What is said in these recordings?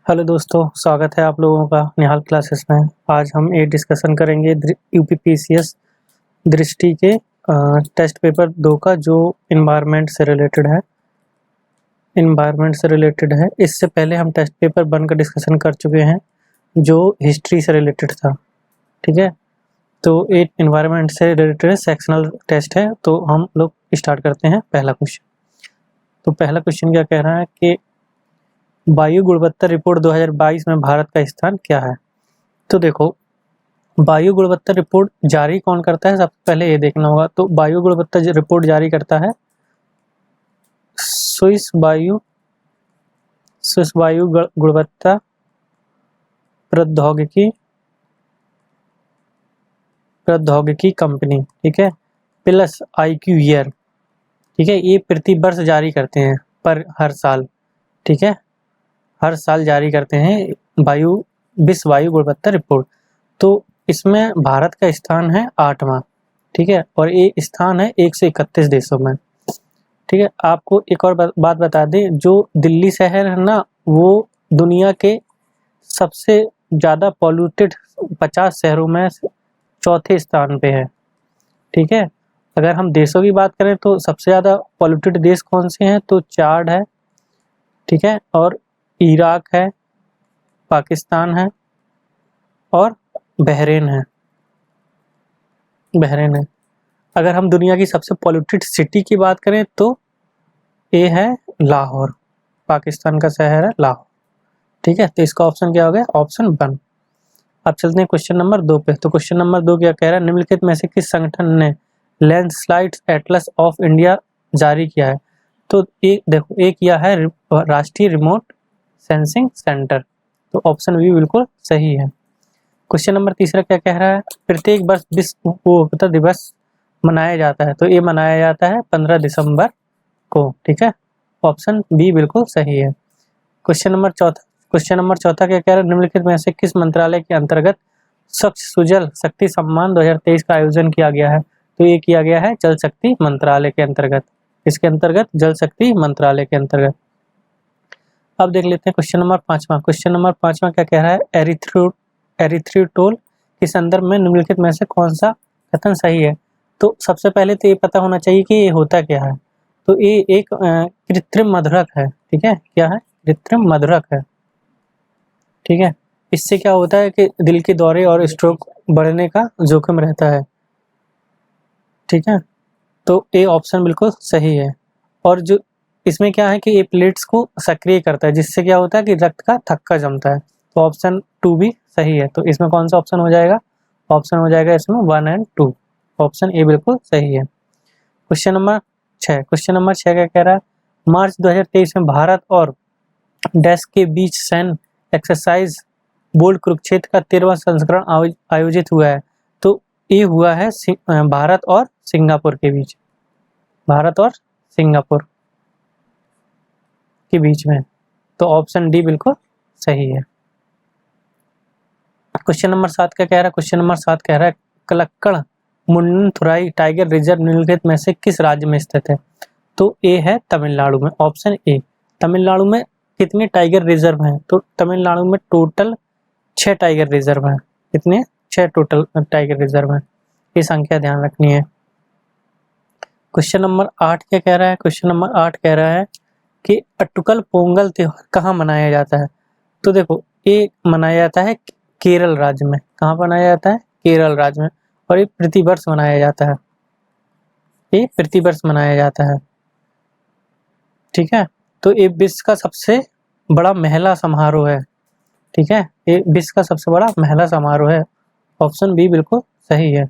Hello दोस्तों, स्वागत है आप लोगों का निहाल क्लासेस में। आज हम एक डिस्कशन करेंगे यूपीपीसीएस दृष्टि के टेस्ट पेपर 2 का, जो इन्वायरमेंट से रिलेटेड है। इससे पहले हम टेस्ट पेपर 1 का डिस्कशन कर चुके हैं, जो हिस्ट्री से रिलेटेड था। ठीक है, तो एक इन्वायरमेंट से रिलेटेड सेक्शनल टेस्ट है। तो हम लोग स्टार्ट करते हैं पहला क्वेश्चन। तो पहला क्वेश्चन क्या कह रहा है कि वायु गुणवत्ता रिपोर्ट 2022 में भारत का स्थान क्या है। तो देखो, वायु गुणवत्ता रिपोर्ट जारी कौन करता है, सबसे पहले ये देखना होगा। तो वायु गुणवत्ता रिपोर्ट जारी करता है स्विस वायु गुणवत्ता प्रौद्योगिकी कंपनी। ठीक है, प्लस IQVIA। ठीक है, ये प्रति वर्ष जारी करते हैं, पर हर साल। ठीक है, हर साल जारी करते हैं विश्व वायु गुणवत्ता रिपोर्ट। तो इसमें भारत का स्थान है 8वां। ठीक है, और ये स्थान है 131 देशों में। ठीक है, आपको एक और बात बता दें, जो दिल्ली शहर है ना, वो दुनिया के सबसे ज़्यादा पॉल्यूटेड 50 शहरों में चौथे स्थान पे है। ठीक है, अगर हम देशों की बात करें तो सबसे ज़्यादा पॉल्यूटेड देश कौन से हैं, तो चाड है। ठीक है, और इराक है, पाकिस्तान है और बहरीन है। अगर हम दुनिया की सबसे पॉल्यूटेड सिटी की बात करें तो ये है लाहौर, पाकिस्तान का शहर है लाहौर। ठीक है, तो इसका ऑप्शन क्या हो गया, ऑप्शन 1। अब चलते हैं क्वेश्चन नंबर 2 पे। तो क्वेश्चन नंबर 2 क्या कह रहा है, निम्नलिखित में से किस संगठन ने लैंडस्लाइड एटलस ऑफ इंडिया जारी किया है। तो एक देखो, एक किया है राष्ट्रीय रिमोट सेंसिंग सेंटर। तो ऑप्शन बी बिल्कुल सही है। क्वेश्चन नंबर 3 क्या कह रहा है, प्रत्येक वर्ष विश्व उपभोक्ता दिवस मनाया जाता है। तो ये मनाया जाता है 15 दिसंबर को। ठीक है, ऑप्शन बी बिल्कुल सही है। क्वेश्चन नंबर चौथा क्या कह रहा है, निम्नलिखित में से किस मंत्रालय के अंतर्गत स्वच्छ सुजल शक्ति सम्मान 2023 का आयोजन किया गया है। तो ये किया गया है जल शक्ति मंत्रालय के अंतर्गत। इसके अंतर्गत जल शक्ति मंत्रालय के अंतर्गत। अब देख लेते हैं क्वेश्चन नंबर 5वां। क्वेश्चन नंबर 5वां क्या कह रहा है, एरिथ्रियोटोल के संदर्भ में निम्नलिखित में से कौन सा कथन सही है। तो सबसे पहले तो ये पता होना चाहिए कि ये होता क्या है। तो ये एक कृत्रिम मधुरक है। ठीक है, क्या है, कृत्रिम मधुरक है। ठीक है, इससे क्या होता है कि दिल के दौरे और स्ट्रोक बढ़ने का जोखिम रहता है। ठीक है, तो ये ऑप्शन बिल्कुल सही है। और जो इसमें क्या है कि ये प्लेट्स को सक्रिय करता है, जिससे क्या होता है कि रक्त का थक्का जमता है। तो ऑप्शन 2 भी सही है। तो इसमें कौन सा ऑप्शन हो जाएगा, ऑप्शन हो जाएगा इसमें 1 और 2। ऑप्शन ए बिल्कुल सही है। क्वेश्चन नंबर 6 क्या कह रहा है, मार्च 2023 में भारत और डैश के बीच सैन्य एक्सरसाइज बोल्ट कुरुक्षेत्र का 13वां संस्करण आयोजित हुआ है। तो ये हुआ है भारत और सिंगापुर के बीच, भारत और सिंगापुर के बीच में। तो ऑप्शन डी बिल्कुल सही है। क्वेश्चन नंबर 7 क्या कह रहा है, कलक्कड़ मुन्नथुराई टाइगर रिजर्व निम्नलिखित में से किस राज्य में स्थित है। तो ए है तमिलनाडु में, ऑप्शन ए। तमिलनाडु में कितने टाइगर रिजर्व हैं, तो तमिलनाडु में टोटल 6 टाइगर रिजर्व हैं। कितने, 6 टोटल टाइगर रिजर्व हैं। ये संख्या ध्यान रखनी है। क्वेश्चन नंबर 8 क्या कह रहा है, क्वेश्चन नंबर 8 कह रहा है कि अट्टुकल पोंगल त्योहार कहाँ मनाया जाता है। तो देखो, ये मनाया जाता है केरल राज्य में। कहाँ मनाया जाता है, केरल राज्य में। और ये प्रतिवर्ष मनाया जाता है, ये प्रतिवर्ष मनाया जाता है। ठीक है, तो ये विश्व का सबसे बड़ा महिला समारोह है। ठीक है, ये विश्व का सबसे बड़ा महिला समारोह है। ऑप्शन बी बिल्कुल सही है।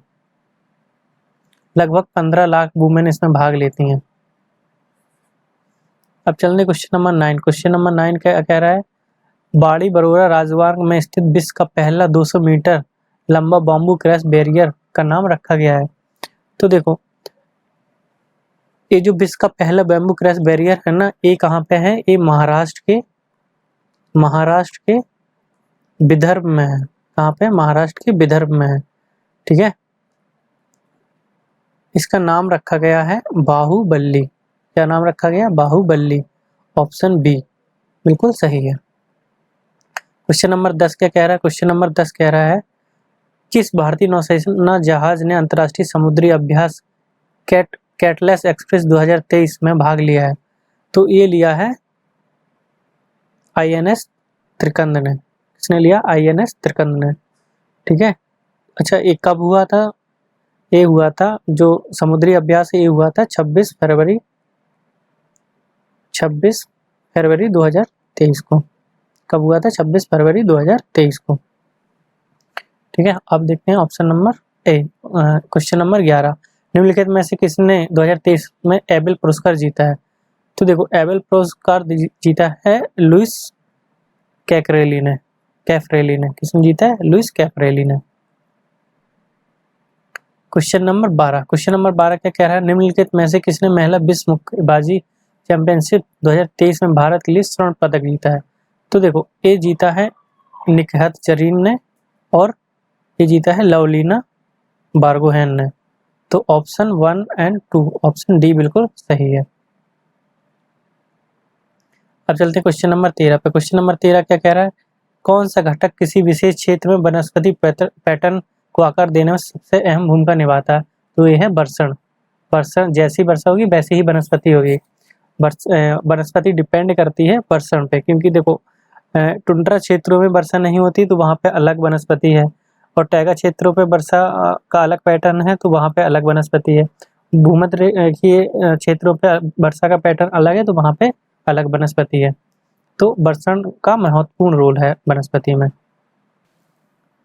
लगभग 15 लाख वुमेन इसमें भाग लेती हैं। अब चलने क्वेश्चन नंबर 9। क्वेश्चन नंबर 9 क्या कह रहा है, बाड़ी बरोरा राजमार्ग में स्थित विश्व का पहला 200 मीटर लंबा बॉम्बू क्रैश बैरियर का नाम रखा गया है। तो देखो, ये जो विश्व का पहला बैम्बू क्रैश बैरियर है ना, ये कहाँ पे है, ये महाराष्ट्र के विदर्भ में है। कहाँ पे, महाराष्ट्र के विदर्भ में है। ठीक है, इसका नाम रखा गया है बाहुबली। क्या नाम रखा गया, बाहुबली। ऑप्शन बी बिल्कुल सही है। क्वेश्चन नंबर 10 क्या कह रहा है? क्वेश्चन नंबर 10 कह रहा है किस भारतीय नौसेना जहाज ने अंतर्राष्ट्रीय समुद्री अभ्यास कैटलेस एक्सप्रेस 2023 में भाग लिया है? तो ये लिया है INS त्रिकंद ने। किसने लिया? INS त्रिकंद ने। ठीक है। अच्छा, ये कब हुआ था? ये हुआ था, जो समुद्री अभ्यास ये हुआ था 26 फरवरी 2023 को। कब हुआ था? 26 फरवरी 2023 को। ठीक है। अब देखते हैं ऑप्शन नंबर क्वेश्चन नंबर 11, निम्नलिखित में से किसने 2023 में एबेल पुरस्कार जीता है? तो देखो, एबेल पुरस्कार जीता है लुइस कैफरेली ने। किसने जीता है? लुइस कैफरेली ने। क्वेश्चन नंबर 12 क्या कह रहा है? निम्नलिखित में से किसने महिला विश्व मुक्केबाजी चैंपियनशिप 2023 में भारत के लिए स्वर्ण पदक जीता है? तो देखो, ये जीता है निकहत जरीन ने और ये जीता है लवलीना बारगोहेन ने। तो ऑप्शन 1 और 2, ऑप्शन डी बिल्कुल सही है। अब चलते हैं क्वेश्चन नंबर 13 पे। क्वेश्चन नंबर 13 क्या कह रहा है? कौन सा घटक किसी विशेष क्षेत्र में वनस्पति पैटर्न को आकार देने में सबसे अहम भूमिका निभाता है? तो ये है वर्षण। जैसी वर्षा होगी वैसी ही वनस्पति होगी। वनस्पति डिपेंड करती है वर्षण पे, क्योंकि देखो टुंड्रा क्षेत्रों में वर्षा नहीं होती तो वहाँ पे अलग वनस्पति है, और टैगा क्षेत्रों पे वर्षा का अलग पैटर्न है तो वहाँ पे अलग वनस्पति है। भूमध्य रेखीय क्षेत्रों पे वर्षा का पैटर्न अलग है तो वहाँ पे अलग वनस्पति है। तो वर्षण का महत्वपूर्ण रोल है वनस्पति में।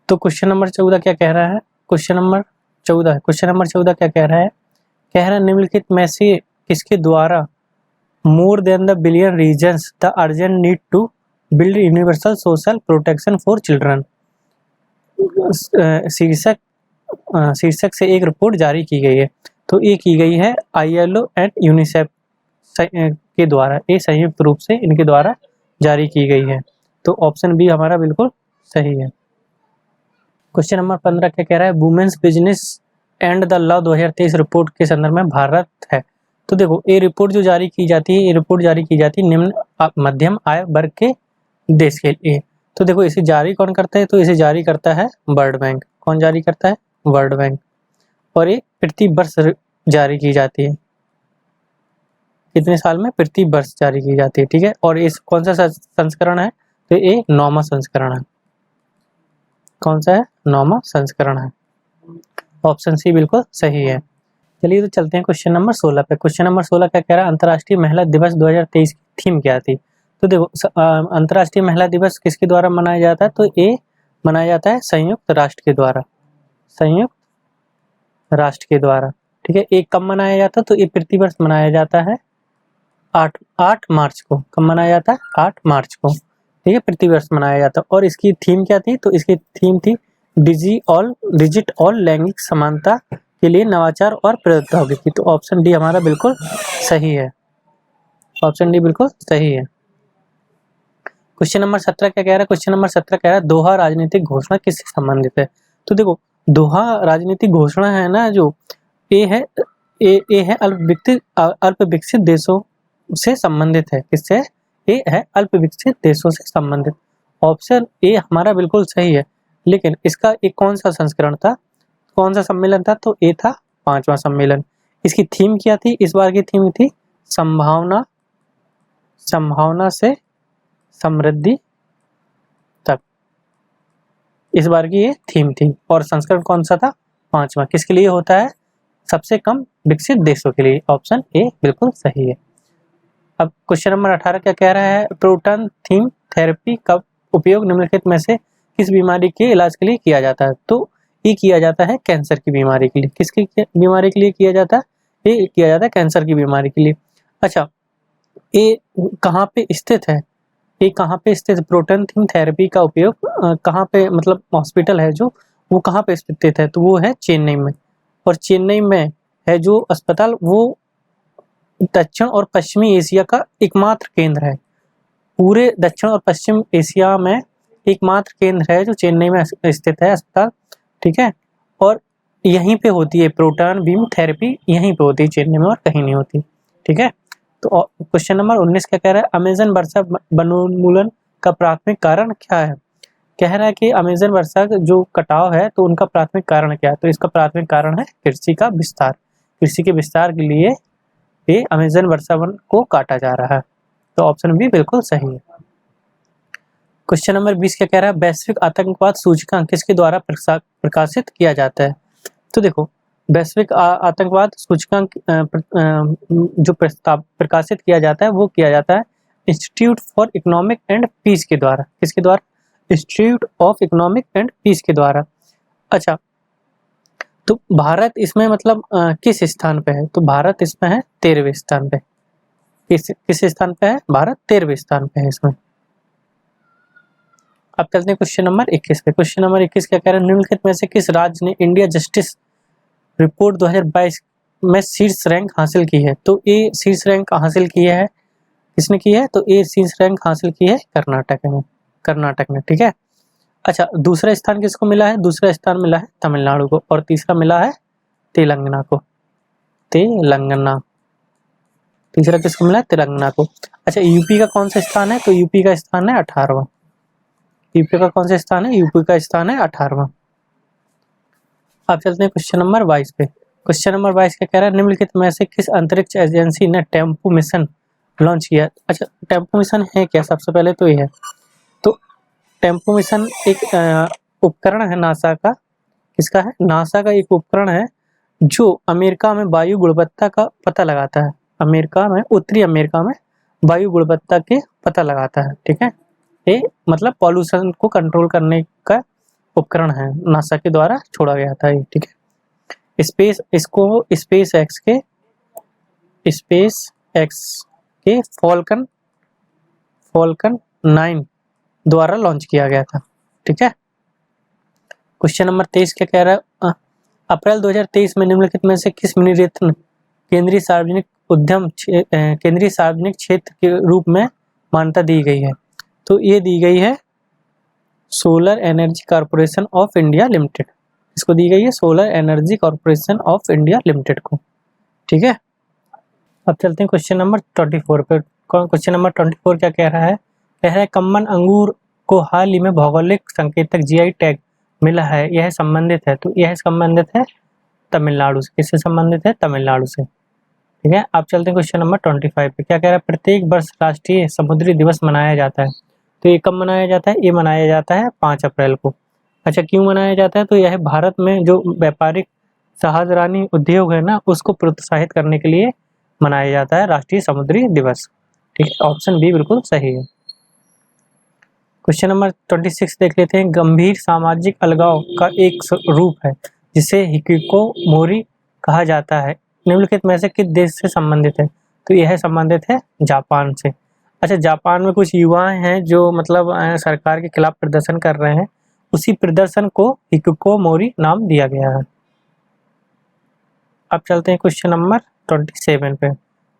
तो क्वेश्चन नंबर 14 क्या कह रहा है? क्वेश्चन नंबर 14 क्या कह रहा है? कह रहा है निम्नलिखित में से किसके द्वारा more than the billion reasons the urgent need to build universal social protection for children शीर्षक से एक रिपोर्ट जारी की गई है। तो ये की गई है ILO एंड यूनिसेफ के द्वारा। ये संयुक्त रूप से इनके द्वारा जारी की गई है। तो ऑप्शन बी हमारा बिल्कुल सही है। क्वेश्चन नंबर 15 क्या कह रहा है? Women's business and the law 2023 report के संदर्भ में भारत है। तो देखो, ये रिपोर्ट जो जारी की जाती है, ये रिपोर्ट जारी की जाती है निम्न मध्यम आय वर्ग के देश के लिए। तो देखो, इसे जारी कौन करता है? तो इसे जारी करता है वर्ल्ड बैंक। कौन जारी करता है? World bank. और ये प्रति वर्ष जारी की जाती है। कितने साल में? प्रति वर्ष जारी की जाती है। ठीक है। और इस कौन सा संस्करण है? तो ये 9वां संस्करण है। कौन सा है? 9वां संस्करण है। ऑप्शन सी बिल्कुल सही है। चलिए, तो चलते हैं क्वेश्चन नंबर 16 पे। क्वेश्चन नंबर 16 क्या कह रहा है? अंतर्राष्ट्रीय महिला दिवस 2023 की थीम क्या थी? तो देखो, अंतर्राष्ट्रीय महिला दिवस किसके द्वारा मनाया जाता है? तो ये मनाया जाता है संयुक्त राष्ट्र के द्वारा। संयुक्त राष्ट्र के द्वारा। ठीक है। ये कब मनाया जाता है? तो ये प्रतिवर्ष मनाया जाता है 8 मार्च को। कब मनाया जाता है? 8 मार्च को। ठीक है, प्रतिवर्ष मनाया जाता है। और इसकी थीम क्या थी? तो इसकी थीम थी डिजिट और लैंगिक समानता के लिए नवाचार और प्रौद्योगिकी। तो ऑप्शन डी हमारा बिल्कुल सही है। ऑप्शन डी बिल्कुल सही है। क्वेश्चन नंबर 17 क्या कह रहा है? क्वेश्चन नंबर 17 कह रहा है दोहा राजनीतिक घोषणा किससे संबंधित है? तो देखो, दोहा राजनीतिक घोषणा है ना, जो ये है अल्प विकसित देशों से संबंधित है। किससे? ये है अल्प विकसित देशों से संबंधित। ऑप्शन ए हमारा बिल्कुल सही है। लेकिन इसका एक कौन सा संस्करण था? कौन सा सम्मेलन था? तो ये था 5वां सम्मेलन। इसकी थीम क्या थी? इस बार की थीम थी संभावना से समृद्धि तक। इस बार की ये थीम थी। और संस्करण कौन सा था? 5वां। किसके लिए होता है? सबसे कम विकसित देशों के लिए। ऑप्शन ए बिल्कुल सही है। अब क्वेश्चन नंबर 18 क्या कह रहा है? प्रोटॉन थीम थेरेपी का उपयोग निम्नलिखित में से किस बीमारी के इलाज के लिए किया जाता है? तो ये किया जाता है कैंसर की बीमारी के लिए। किसकी बीमारी के लिए किया जाता है? ये किया जाता है कैंसर की बीमारी के लिए। अच्छा, ये कहाँ पे स्थित है? ये कहाँ पे स्थित? प्रोटॉन थीम थेरेपी का उपयोग कहाँ पे, मतलब हॉस्पिटल है जो, वो कहाँ पे स्थित है? तो वो है चेन्नई में। और चेन्नई में है जो अस्पताल, वो दक्षिण और पश्चिमी एशिया का एकमात्र केंद्र है। पूरे दक्षिण और पश्चिम एशिया में एकमात्र केंद्र है जो चेन्नई में स्थित है अस्पताल। ठीक है। और यहीं पे होती है प्रोटॉन बीम थेरेपी, यहीं पे होती है चेन्नई में, और कहीं नहीं होती। ठीक है। तो क्वेश्चन नंबर 19 क्या कह रहा है? अमेजन वर्षा वनोन्मूलन का प्राथमिक कारण क्या है? कह रहा है कि अमेजन वर्षा का जो कटाव है तो उनका प्राथमिक कारण क्या है, तो इसका प्राथमिक कारण है कृषि का विस्तार। कृषि के विस्तार के लिए ये अमेजन वर्षा वन को काटा जा रहा है, तो ऑप्शन बी बिल्कुल सही है। क्वेश्चन नंबर 20 क्या कह रहा है, वैश्विक आतंकवाद सूचकांक किसके द्वारा प्रकाशित किया जाता है। तो देखो, वैश्विक आतंकवाद सूचकांक जो प्रकाशित किया जाता है वो किया जाता है Institute for Economic and Peace के द्वारा। किसके द्वारा? Institute of Economic and Peace के द्वारा। अच्छा, तो भारत इसमें मतलब किस स्थान पे है, तो भारत इसमें है 13वें स्थान पे। किस स्थान पे है भारत? 13वें स्थान पे है इसमें। अब चलते हैं क्वेश्चन नंबर 21 पे। क्वेश्चन नंबर 21 क्या कह रहा है, निम्नलिखित में से किस राज्य ने इंडिया जस्टिस रिपोर्ट 2022 में शीर्ष रैंक हासिल की है। तो ये शीर्ष रैंक हासिल की है, किसने की है, तो ये शीर्ष रैंक हासिल की है कर्नाटक ने, ठीक है। अच्छा, दूसरा स्थान किसको मिला है, दूसरा स्थान मिला है तमिलनाडु को, और तीसरा मिला है तेलंगाना को। तीसरा किसको मिला है, तेलंगाना को। अच्छा, यूपी का कौन सा स्थान है, तो यूपी का स्थान है 18वां। यूपी का कौन सा स्थान है, यूपी का स्थान है 18वां। अब चलते हैं क्वेश्चन नंबर 22 पे। क्वेश्चन नंबर 22 क्या कह रहा है, निम्नलिखित में से किस अंतरिक्ष एजेंसी ने टेम्पो मिशन लॉन्च किया। अच्छा, टेम्पो मिशन है क्या, सबसे पहले तो ये है, तो टेम्पो मिशन एक उपकरण है नासा का। किसका है, नासा का एक उपकरण है जो अमेरिका में वायु गुणवत्ता का पता लगाता है। उत्तरी अमेरिका में वायु गुणवत्ता के पता लगाता है, ठीक है। ये मतलब पॉल्यूशन को कंट्रोल करने का उपकरण है, नासा के द्वारा छोड़ा गया था ये, ठीक है। इसको स्पेस एक्स के फॉल्कन 9 द्वारा लॉन्च किया गया था, ठीक है। क्वेश्चन नंबर 23 क्या कह रहा है, अप्रैल 2023 में निम्नलिखित में से किस मिनी रत्न केंद्रीय सार्वजनिक क्षेत्र के रूप में मान्यता दी गई है। तो ये दी गई है solar energy corporation of India limited. इसको दी गई है solar energy corporation of India limited को, ठीक है। अब चलते हैं क्वेश्चन नंबर 24 पे। क्वेश्चन नंबर 24 क्या कह रहा है, कम्बन अंगूर को हाल ही में भौगोलिक संकेतक जीआई टैग मिला है, यह संबंधित है, तो यह संबंधित है तमिलनाडु से। किससे संबंधित है, तमिलनाडु से, ठीक है। आप चलते हैं क्वेश्चन नंबर 25 पे। क्या कह रहा है, प्रत्येक वर्ष राष्ट्रीय समुद्री दिवस मनाया जाता है, तो ये कब मनाया जाता है, ये मनाया जाता है 5 अप्रैल को। अच्छा, क्यों मनाया जाता है, तो यह भारत में जो व्यापारिक जहाजरानी उद्योग है ना, उसको प्रोत्साहित करने के लिए मनाया जाता है राष्ट्रीय समुद्री दिवस, ठीक है। ऑप्शन बी बिल्कुल सही है। क्वेश्चन नंबर 26 देख लेते हैं, गंभीर सामाजिक अलगाव का एक रूप है जिसे हिकिकोमोरी कहा जाता है, निम्नलिखित में से किस देश से संबंधित है, तो यह संबंधित है जापान से। अच्छा, जापान में कुछ युवाएं हैं जो मतलब सरकार के खिलाफ प्रदर्शन कर रहे हैं, उसी प्रदर्शन को हिकिकोमोरी नाम दिया गया है। अब चलते हैं क्वेश्चन नंबर 27 पे।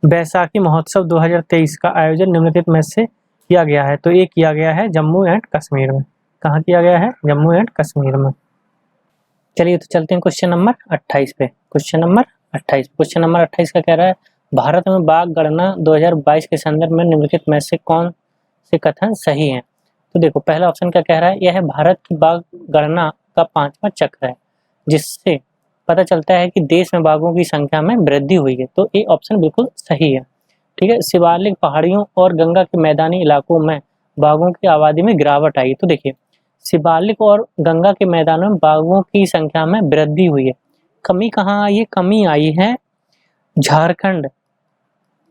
बैसाखी महोत्सव 2023 का आयोजन निम्नलिखित में से किया गया है, तो ये किया गया है जम्मू एंड कश्मीर में। कहाँ किया गया है, जम्मू एंड कश्मीर में। चलिए, तो चलते हैं क्वेश्चन नंबर 28 पे। क्वेश्चन नंबर 28 का कह रहा है, भारत में बाघ गणना 2022 के संदर्भ में निम्नलिखित में से कौन से कथन सही हैं। तो देखो, पहला ऑप्शन क्या कह रहा है, यह भारत की बाघ गणना का 5वां चक्र है जिससे पता चलता है कि देश में बाघों की संख्या में वृद्धि हुई है, तो ये ऑप्शन बिल्कुल सही है, ठीक है। शिवालिक पहाड़ियों और गंगा के मैदानी इलाकों में बाघों की आबादी में गिरावट आई। तो देखिए, शिवालिक और गंगा के मैदानों में बाघों की संख्या में वृद्धि हुई है। कमी कहाँ आई है, कमी आई है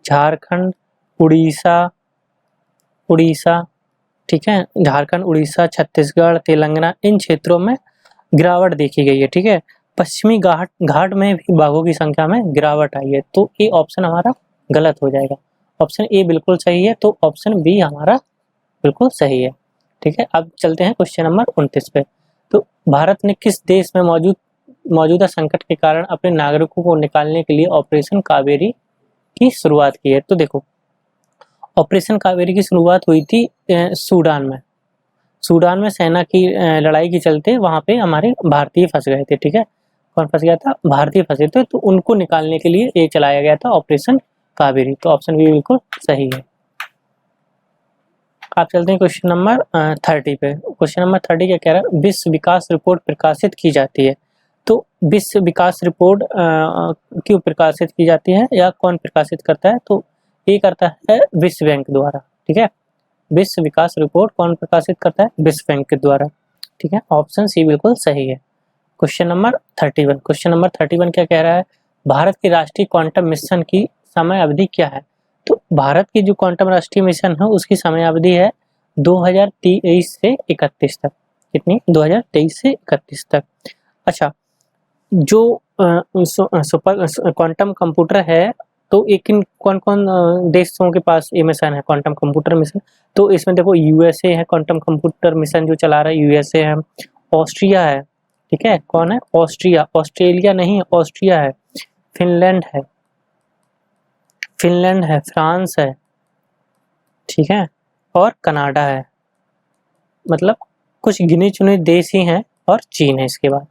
झारखंड, उड़ीसा, ठीक है। झारखंड, उड़ीसा, छत्तीसगढ़, तेलंगाना, इन क्षेत्रों में गिरावट देखी गई है, ठीक है। पश्चिमी घाट में भी बाघों की संख्या में गिरावट आई है, तो ये ऑप्शन हमारा गलत हो जाएगा। ऑप्शन ए बिल्कुल सही है, तो ऑप्शन बी हमारा बिल्कुल सही है, ठीक है। अब चलते हैं क्वेश्चन नंबर 29 पे। तो भारत ने किस देश में मौजूदा संकट के कारण अपने नागरिकों को निकालने के लिए ऑपरेशन कावेरी की शुरुआत की है। तो देखो, ऑपरेशन कावेरी की शुरुआत हुई थी सूडान में सेना की लड़ाई के चलते वहां पे हमारे भारतीय फंस गए थे, ठीक है। कौन फंस गया था, भारतीय फंसे थे, तो उनको निकालने के लिए ये चलाया गया था ऑपरेशन कावेरी, तो ऑप्शन बी बिल्कुल सही है। आप चलते हैं क्वेश्चन नंबर 30 पे। क्वेश्चन नंबर 30 क्या कह रहा है, विश्व विकास रिपोर्ट प्रकाशित की जाती है। तो विश्व विकास रिपोर्ट क्यों प्रकाशित की जाती है या कौन प्रकाशित करता है, तो ये करता है विश्व बैंक द्वारा। ठीक है, विश्व विकास रिपोर्ट कौन प्रकाशित करता है, विश्व बैंक के द्वारा। ठीक है, ऑप्शन सी बिल्कुल सही है। क्वेश्चन नंबर 31, क्वेश्चन नंबर 31 क्या कह रहा है, भारत के राष्ट्रीय क्वांटम मिशन की समय अवधि क्या है। तो भारत की जो क्वांटम राष्ट्रीय मिशन है उसकी समय अवधि है 2023 से 31 तक। कितनी, 2023 से 31 तक। अच्छा, जो सुपर क्वांटम कंप्यूटर है, तो एक कौन कौन देशों के पास ये मिशन है, क्वांटम कंप्यूटर मिशन। तो इसमें देखो यूएसए है, क्वांटम कंप्यूटर मिशन जो चला रहा है यूएसए है, ऑस्ट्रिया है। ठीक है, कौन है, ऑस्ट्रिया, ऑस्ट्रेलिया नहीं, ऑस्ट्रिया है, फिनलैंड है, फिनलैंड है, फ्रांस है, ठीक है, और कनाडा है। मतलब कुछ गिने चुने देश ही हैं और चीन है इसके बाद।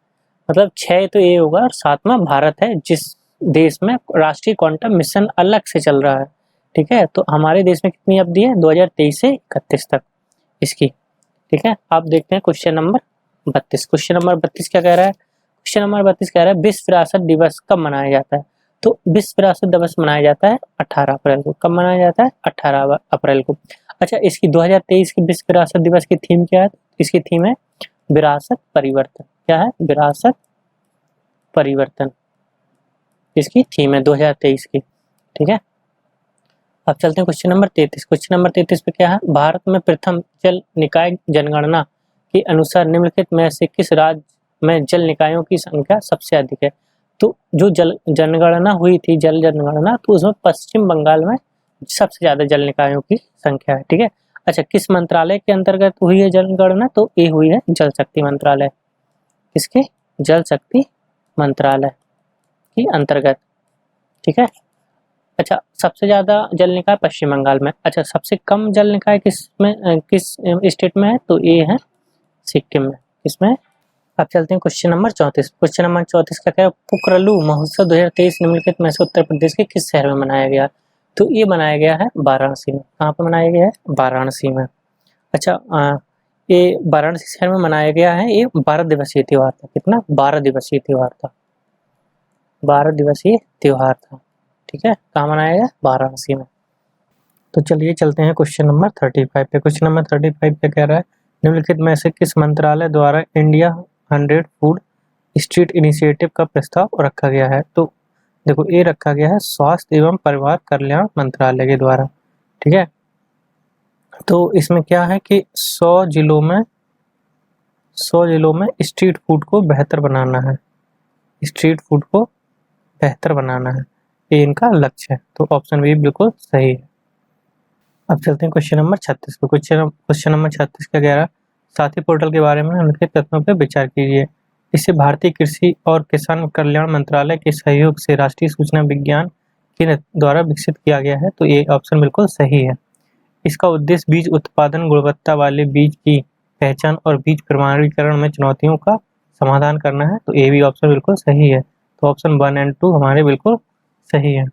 मतलब 6 तो ये होगा और 7वां भारत है जिस देश में राष्ट्रीय क्वांटम मिशन अलग से चल रहा है। ठीक है, तो हमारे देश में कितनी अवधि है, 2023 से 31 तक इसकी। ठीक है, आप देखते हैं क्वेश्चन नंबर 32। क्वेश्चन नंबर 32 क्या कह रहा है, क्वेश्चन नंबर 32 कह रहा है विश्व विरासत दिवस कब मनाया जाता है। तो विश्व विरासत दिवस मनाया जाता है 18 अप्रैल को। कब मनाया जाता है, 18 अप्रैल को। अच्छा, इसकी 2023 की विश्व विरासत दिवस की थीम क्या है, इसकी थीम है विरासत परिवर्तन। क्या है, विरासत परिवर्तन इसकी थीम है 2023 की। ठीक है, अब चलते हैं क्वेश्चन नंबर 33। क्वेश्चन नंबर 33 पे क्या है, भारत में प्रथम जल निकाय जनगणना के अनुसार निम्नलिखित में से किस राज्य में जल निकायों की संख्या सबसे अधिक है। तो जो जल जनगणना हुई थी, जल जनगणना, तो उसमें पश्चिम बंगाल में सबसे ज्यादा जल निकायों की संख्या है। ठीक है, अच्छा, किस मंत्रालय के अंतर्गत हुई है जनगणना, तो ये हुई है जल शक्ति मंत्रालय। किसके, जल शक्ति मंत्रालय के अंतर्गत। ठीक है, अच्छा, सबसे ज्यादा जल निकाय पश्चिम बंगाल में। अच्छा, सबसे कम जल निकाय किस स्टेट में है, तो ये है सिक्किम में। किसमें। अब चलते हैं क्वेश्चन नंबर 34। क्वेश्चन नंबर 34 का क्या है, पोखरलू महोत्सव 2023 निम्नलिखित में से उत्तर प्रदेश के किस शहर में मनाया गया। तो ये मनाया गया है वाराणसी में। कहाँ पर मनाया गया है, वाराणसी में। अच्छा, ये वाराणसी शहर में मनाया गया है। ये 12 दिवसीय त्योहार था। कितना, 12 दिवसीय त्योहार था, 12 दिवसीय त्योहार था। ठीक है, कहाँ मनाया गया, वाराणसी में। तो चलिए चलते हैं क्वेश्चन नंबर 35 पे। क्वेश्चन नंबर 35 पे कह रहा है, निम्नलिखित में से किस मंत्रालय द्वारा इंडिया 100 फूड स्ट्रीट इनिशिएटिव का प्रस्ताव रखा गया है। तो देखो, ये रखा गया है स्वास्थ्य एवं परिवार कल्याण मंत्रालय के द्वारा। ठीक है, तो इसमें क्या है कि 100 जिलों में स्ट्रीट फूड को बेहतर बनाना है, स्ट्रीट फूड को बेहतर बनाना है, ये इनका लक्ष्य है। तो ऑप्शन बी बिल्कुल सही है। अब चलते हैं क्वेश्चन नंबर 36 पे। क्वेश्चन नंबर 36 का कह रहा है, साथी पोर्टल के बारे में निम्नलिखित तथ्यों पर विचार कीजिए। इसे भारतीय कृषि और किसान कल्याण मंत्रालय के सहयोग से राष्ट्रीय सूचना विज्ञान के द्वारा विकसित किया गया है। तो ये ऑप्शन बिल्कुल सही है। इसका उद्देश्य बीज उत्पादन, गुणवत्ता वाले बीज की पहचान और बीज प्रमाणीकरण में चुनौतियों का समाधान करना है। तो ये भी ऑप्शन बिल्कुल सही है। तो ऑप्शन 1 एंड 2 हमारे बिल्कुल सही है।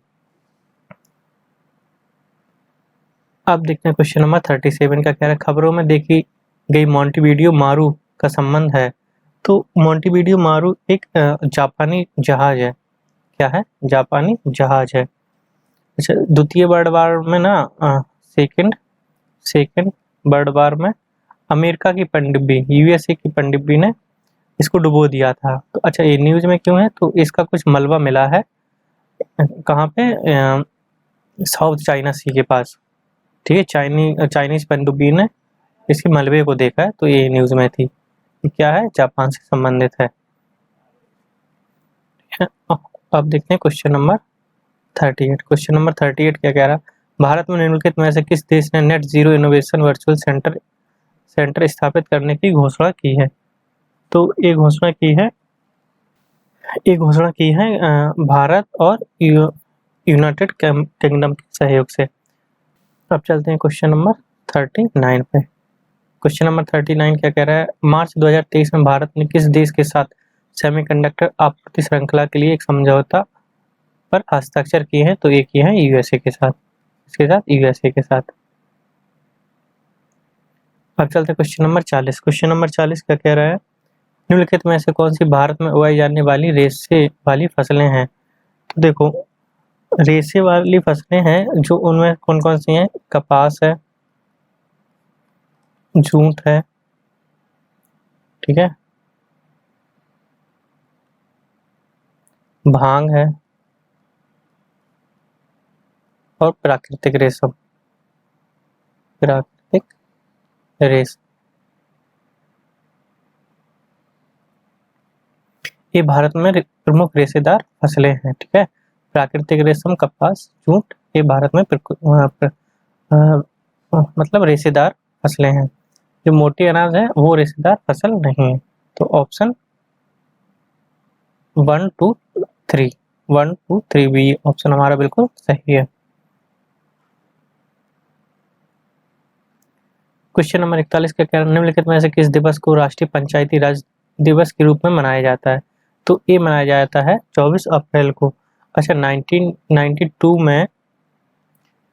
अब देखते हैं क्वेश्चन नंबर 37 का कह रहा है, खबरों में देखी गई मोंटेविडियो मारू का संबंध है। तो मोंटेविडियो मारू एक जापानी जहाज है। क्या है, जापानी जहाज है। अच्छा, द्वितीय वर्ल्ड वार में ना सेकेंड वर्ल्ड वार में अमेरिका की पनडुब्बी, यूएसए की पनडुब्बी ने इसको डुबो दिया था। तो अच्छा, ये न्यूज में क्यों है, तो इसका कुछ मलबा मिला है कहाँ पे, साउथ चाइना सी के पास। ठीक है, चाइनीज पनडुब्बी ने इसके मलबे को देखा है, तो ये न्यूज में थी। ये क्या है, जापान से संबंधित है। अब देखते हैं क्वेश्चन नंबर 38। क्वेश्चन नंबर 38 क्या कह रहा है, भारत में निम्नलिखित में से किस देश ने net zero innovation virtual centre स्थापित करने की घोषणा की है। तो ये घोषणा की है भारत और यूनाइटेड किंगडम के सहयोग से। अब चलते हैं क्वेश्चन नंबर 39 पे। क्वेश्चन नंबर 39 क्या कह रहा है, मार्च 2023 में भारत ने किस देश के साथ सेमीकंडक्टर आपूर्ति श्रृंखला के लिए एक समझौता पर हस्ताक्षर किए हैं। तो ये किए हैं यूएसए के साथ, इसके साथ यूएसए के साथ। अब चलते हैं क्वेश्चन नंबर 40। क्वेश्चन नंबर 40 क्या कह रहा है, निम्नलिखित में से कौन सी भारत में उगाई जाने वाली रेशे वाली फसलें हैं। तो देखो, रेशे वाली फसलें हैं जो, उनमें कौन कौन सी हैं, कपास है, जूट है, ठीक है, भांग है और प्राकृतिक रेशम। प्राकृतिक रेशम, ये भारत में प्रमुख रेशेदार फसलें हैं, ठीक है। प्राकृतिक रेशम, कपास, जूट, ये भारत में मतलब रेशेदार फसलें हैं। जो मोटी अनाज है वो रेशेदार फसल नहीं है। तो ऑप्शन 1 2 3, 1 2 3 बी ऑप्शन हमारा बिल्कुल सही है। क्वेश्चन नंबर 41 का क्या, निम्नलिखित में से किस दिवस को राष्ट्रीय पंचायती राज दिवस के रूप में मनाया जाता है। तो ये मनाया जाता है 24 अप्रैल को। अच्छा, 1992 में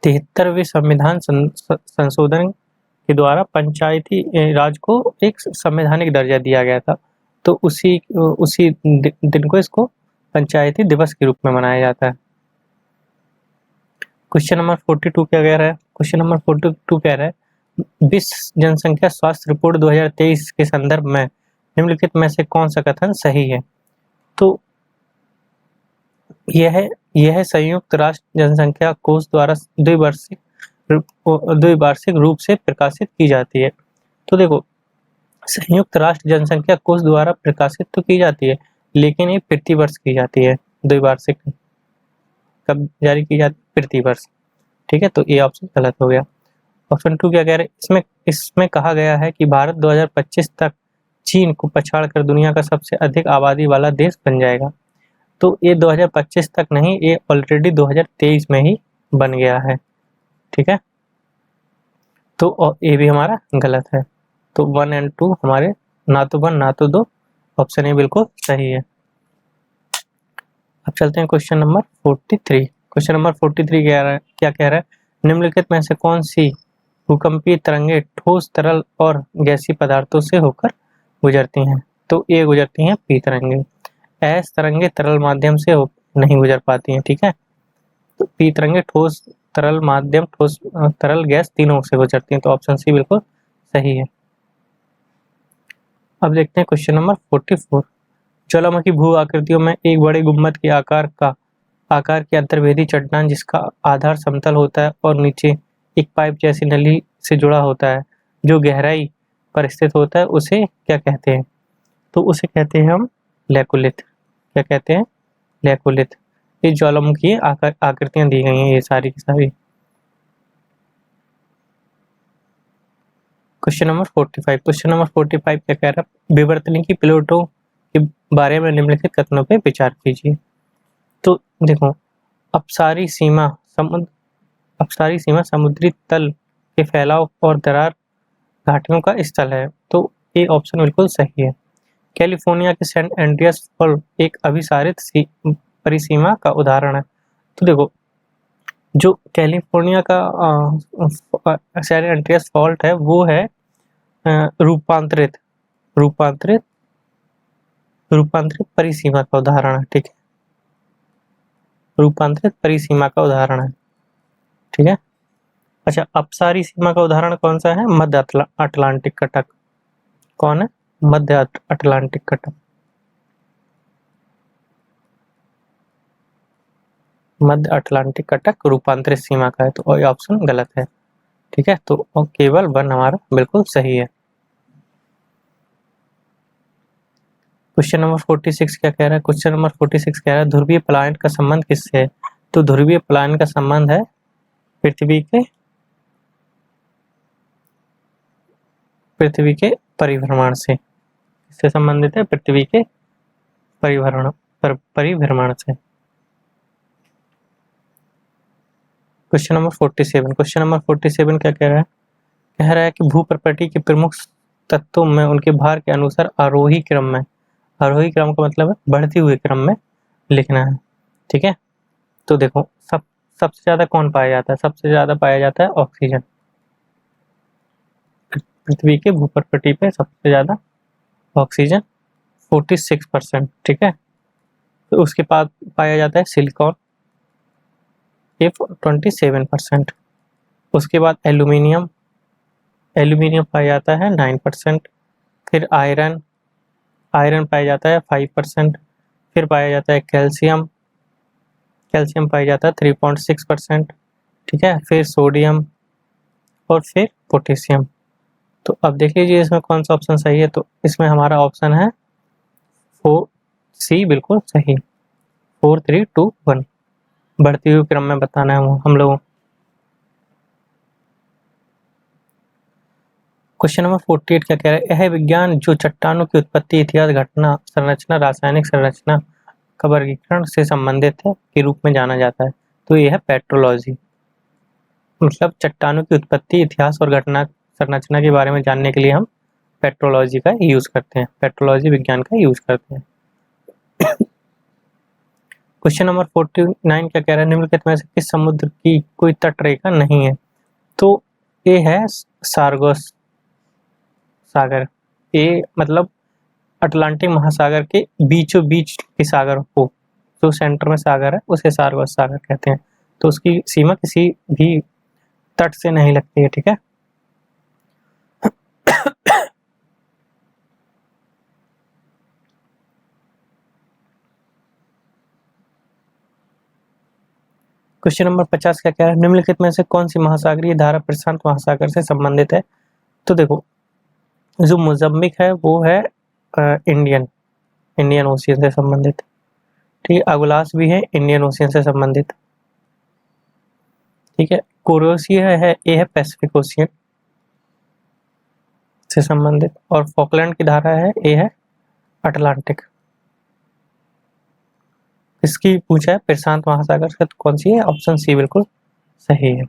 73वें संविधान संशोधन के द्वारा पंचायती राज को एक संवैधानिक दर्जा दिया गया था। तो उसी उसी दिन को इसको पंचायती दिवस के रूप में मनाया जाता है। क्वेश्चन नंबर 42 क्या कह रहा है, क्वेश्चन नंबर 42 कह रहा है, विश्व जनसंख्या स्वास्थ्य रिपोर्ट 2023 के संदर्भ में निम्नलिखित में से कौन सा कथन सही है। तो यह संयुक्त राष्ट्र जनसंख्या कोष द्वारा द्विवार्षिक रूप से प्रकाशित की जाती है। तो देखो, संयुक्त राष्ट्र जनसंख्या कोष द्वारा प्रकाशित तो की जाती है, लेकिन ये प्रति वर्ष की जाती है। द्विवार्षिक कब जारी की जाती है, प्रति वर्ष, ठीक है। तो ये ऑप्शन गलत हो गया। ऑप्शन 2 क्या कह रहे हैं, इसमें कहा गया है कि भारत 2025 तक चीन को पछाड़कर दुनिया का सबसे अधिक आबादी वाला देश बन जाएगा। तो ये 2025 तक नहीं, ये ऑलरेडी 2023 में ही बन गया है, ठीक है। तो ये भी हमारा गलत है। तो 1 और 2 हमारे ना तो 1 ना तो 2, ऑप्शन ए बिल्कुल सही है। अब चलते हैं क्वेश्चन नंबर 43। क्वेश्चन नंबर 43 क्या कह रहा है, निम्नलिखित में से कौन सी भूकंपीय तरंगे ठोस, तरल और गैसीय पदार्थों से होकर गुजरती हैं। तो ये गुजरती हैं पी तरंगे। एस तरंगे तरल माध्यम से नहीं गुजर पाती हैं, ठीक है। तो पी तरंगे ठोस, तरल माध्यम, ठोस, तरल, गैस तीनों से गुजरती हैं। तो ऑप्शन सी बिल्कुल सही है। अब देखते हैं क्वेश्चन नंबर 44। ज्वालामुखी भू आकृतियों में एक बड़े गुम्बद के आकार की अंतर्वेदी चट्टान जिसका आधार समतल होता है और नीचे एक पाइप जैसी नली से जुड़ा होता है, जो गहराई पर स्थित होता है, उसे क्या कहते हैं। तो उसे कहते हैं हम लेकुलिथ। क्या कहते हैं, लेकुलिथ। ये ज्वालामुखी आकृतियां दी गई हैं, ये सारी की सारी। Question number 45। क्वेश्चन नंबर 45 क्या कह रहा है, विवर्तनिकी प्लेटों के बारे में निम्नलिखित कथनों पर विचार कीजिए। तो देखो, अपसारी सीमा समुद्री तल के फैलाव और दरार घाटियों का स्थल है। तो ये ऑप्शन बिल्कुल सही है। कैलिफोर्निया के सेंट एंड्रियास फॉल एक अभिसारित परिसीमा का उदाहरण है। तो देखो, जो कैलिफोर्निया का सेंट एंड्रियास फॉल्ट है वो है रूपांतरित रूपांतरित रूपांतरित परिसीमा का उदाहरण है, ठीक है। रूपांतरित परिसीमा का उदाहरण है, ठीक है। अच्छा, अपसारी सीमा का उदाहरण कौन सा है, मध्य अटलांटिक कटक। कौन है, मध्य अटलांटिक कटक। मध्य अटलांटिक कटक रूपांतरित सीमा का है, तो ऑप्शन गलत है, ठीक है। तो केवल 1 हमारा बिल्कुल सही है। क्वेश्चन नंबर 46 क्या कह रहा है, क्वेश्चन नंबर 46 कह रहा है, ध्रुवीय पलायन का संबंध किससे है। तो ध्रुवीय पलायन का संबंध है पृथ्वी के परिभ्रमण से। इससे संबंधित है पृथ्वी के परिभ्रमण से। Question number 47। क्वेश्चन नंबर 47 क्या कह रहा है कि भूप्रकृति के प्रमुख तत्वों में उनके भार के अनुसार आरोही क्रम का मतलब है बढ़ते हुए क्रम में लिखना है, ठीक है। तो देखो, सबसे ज्यादा कौन पाया जाता है, सबसे ज्यादा पाया जाता है ऑक्सीजन। पृथ्वी के भूपर पट्टी पे सबसे ज़्यादा ऑक्सीजन 46%, ठीक है। तो उसके बाद पाया जाता है सिलिकॉन, ये 27%। उसके बाद एल्यूमिनियम पाया जाता है 9%। फिर आयरन पाया जाता है 5%। फिर पाया जाता है कैल्शियम पाया जाता है 3.6%, ठीक है। फिर सोडियम और फिर पोटेशियम। तो अब देख लीजिए इसमें कौन सा ऑप्शन सही है। तो इसमें हमारा ऑप्शन है 4C, बिल्कुल सही। 4 3 2 1 बढ़ती हुई क्रम में बताना है वो हम लोगों। क्वेश्चन नंबर 48 क्या कह रहा है, यह विज्ञान जो चट्टानों की उत्पत्ति, इतिहास, घटना संरचना, रासायनिक संरचना का वर्गीकरण से संबंधित है के रूप में जाना जाता है। तो यह है पेट्रोलॉजी। मतलब चट्टानों की उत्पत्ति, इतिहास और घटना संरचना के बारे में जानने के लिए हम पेट्रोलॉजी का यूज करते हैं, पेट्रोलॉजी विज्ञान का यूज करते हैं। क्वेश्चन नंबर 49 क्या कह रहा है, निम्नलिखित में से किस समुद्र की कोई तट रेखा नहीं है। तो ये है सार्गस सागर। ये मतलब अटलांटिक महासागर के बीचों बीच के सागर को, जो सेंटर में सागर है उसे सार्गस सागर कहते हैं। तो उसकी सीमा किसी भी तट से नहीं लगती है, ठीक है। क्वेश्चन नंबर 50 क्या कह रहा है, निम्नलिखित में से कौन सी महासागरीय धारा प्रशांत महासागर से संबंधित है। तो देखो, जो मोजाम्बिक है वो है इंडियन ओशियन से संबंधित, ठीक है। अगुलास भी है इंडियन ओशियन से संबंधित, ठीक है। कोरोसिया है, ये है पैसिफिक ओशियन से संबंधित, और फॉकलैंड की धारा है, ये है अटलांटिक। इसकी पूछा है प्रशांत महासागर से, तो कौन सी है, ऑप्शन सी बिल्कुल सही है।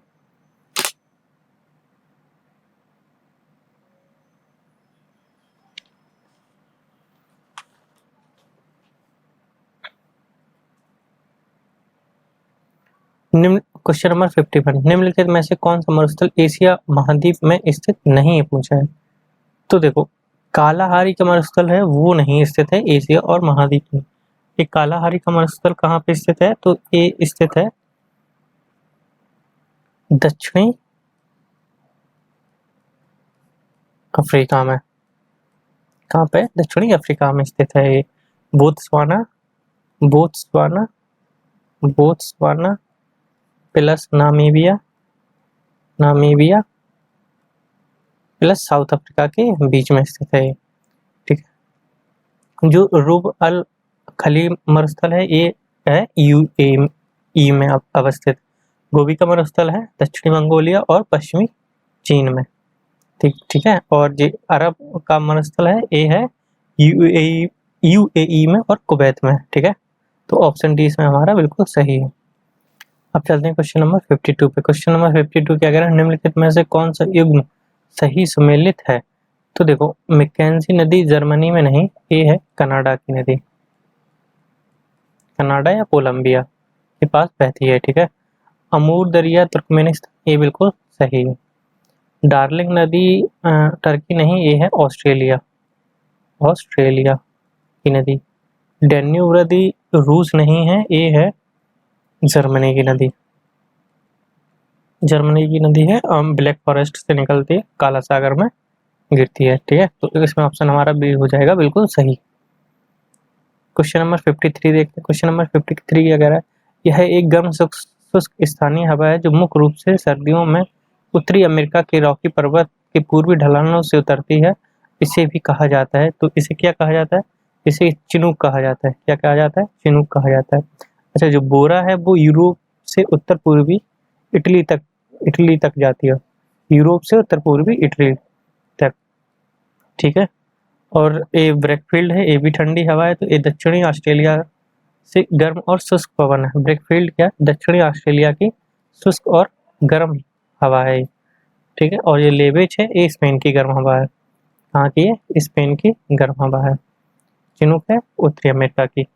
निम्न क्वेश्चन नंबर 51, निम्नलिखित में से कौन सा मरुस्थल एशिया महाद्वीप में स्थित नहीं है, पूछा है। तो देखो, कालाहारी का मरुस्थल है वो नहीं स्थित है एशिया और महाद्वीप में। एक कालाहारी का मरुस्थल कहाँ पे स्थित है, तो ये स्थित है दक्षिणी अफ्रीका में। कहाँ पे, दक्षिणी अफ्रीका में स्थित है ये। Botswana Botswana Botswana plus Namibia plus south Africa के बीच में स्थित है, ठीक है। जो रूब अल खली मरुस्थल है ये है यूएई में अवस्थित। गोबी का मरुस्थल है दक्षिणी मंगोलिया और पश्चिमी चीन में, ठीक है। और जो अरब का मरुस्थल है ये है यूएई में और कुवैत में, ठीक है। तो ऑप्शन डी इसमें हमारा बिल्कुल सही है। अब चलते हैं क्वेश्चन नंबर 52 पे। क्वेश्चन नंबर 52 क्या कह रहा है, निम्नलिखित में से कौन सा युग्म सही सुमेलित है। तो देखो, मैकेंजी नदी जर्मनी में नहीं, ये है कनाडा की नदी, कनाडा या कोलंबिया के पास बहती है, ठीक है। अमूर दरिया तुर्कमेनिस्तान, ये बिल्कुल सही है। डार्लिंग नदी टर्की नहीं, ये है ऑस्ट्रेलिया की नदी। डेन्यूब नदी रूस नहीं है, ये है जर्मनी की नदी, है। ब्लैक फॉरेस्ट से निकलती है, काला सागर में गिरती है, ठीक है। तो इसमें ऑप्शन हमारा बी हो जाएगा बिल्कुल सही। क्वेश्चन नंबर 53 देखते हैं। क्वेश्चन नंबर 53 क्या कह रहा है, यह एक गर्म शुष्क स्थानीय हवा है जो मुख्य रूप से सर्दियों में उत्तरी अमेरिका के रॉकी पर्वत के पूर्वी ढलानों से उतरती है। इसे भी कहा जाता है, तो इसे क्या कहा जाता है, इसे चिनूक कहा जाता है। क्या कहा जाता है, चिनूक कहा जाता है। अच्छा, जो बोरा है वो यूरोप से उत्तर पूर्वी इटली तक जाती है, यूरोप से उत्तर पूर्वी इटली तक, ठीक है। और ये ब्रेकफील्ड है, ये भी ठंडी हवा है। तो ये दक्षिणी ऑस्ट्रेलिया से गर्म और शुष्क पवन है। ब्रेकफील्ड क्या, दक्षिणी ऑस्ट्रेलिया की शुष्क और गर्म हवा है, ठीक है। और ये लेबेज है, ये स्पेन की गर्म हवा है। कहाँ की है, स्पेन की गर्म हवा है। चिनूक है उत्तरी अमेरिका की।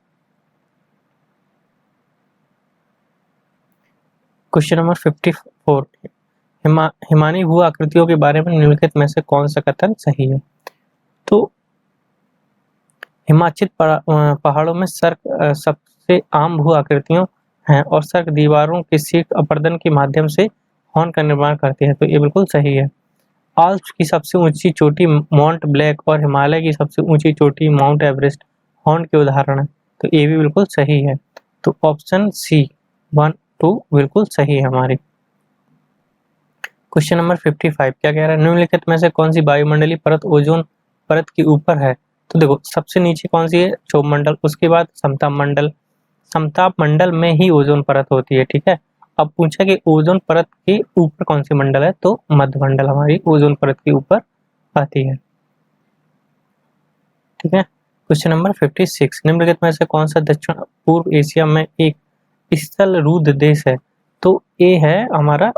क्वेश्चन नंबर 54, हिमानी भू आकृतियों के बारे में निम्नलिखित में से कौन सा कथन सही है? तो हिमाचित पहाड़ों में सर्क सबसे आम भू आकृतियों हैं और सर्क दीवारों की शीट अपर्दन के माध्यम से हॉर्न का निर्माण करती है, तो ये बिल्कुल सही है। आल्प्स की सबसे ऊंची चोटी माउंट ब्लैक और हिमालय की सबसे ऊंची चोटी माउंट एवरेस्ट हॉर्न के उदाहरण है, तो ये भी बिल्कुल सही है। तो ऑप्शन सी 1 2 बिल्कुल सही है हमारी। क्वेश्चन नंबर 55 क्या कह रहा है? निम्नलिखित में से कौन सी वायुमंडलीय परत ओजोन परत के ऊपर है? तो देखो सबसे नीचे कौन सी है? क्षोभ मंडल, उसके बाद समताप मंडल। समताप मंडल में ही ओजोन परत होती है, ठीक है। अब पूछा कि ओजोन परत के ऊपर कौन सी मंडल है, तो मध्य मंडल हमारी ओजोन परत के ऊपर आती है, ठीक है। क्वेश्चन नंबर 56 निम्नलिखित में से कौन सा दक्षिण पूर्व एशिया में एक स्थल रुद्ध देश है? तो ये है हमारा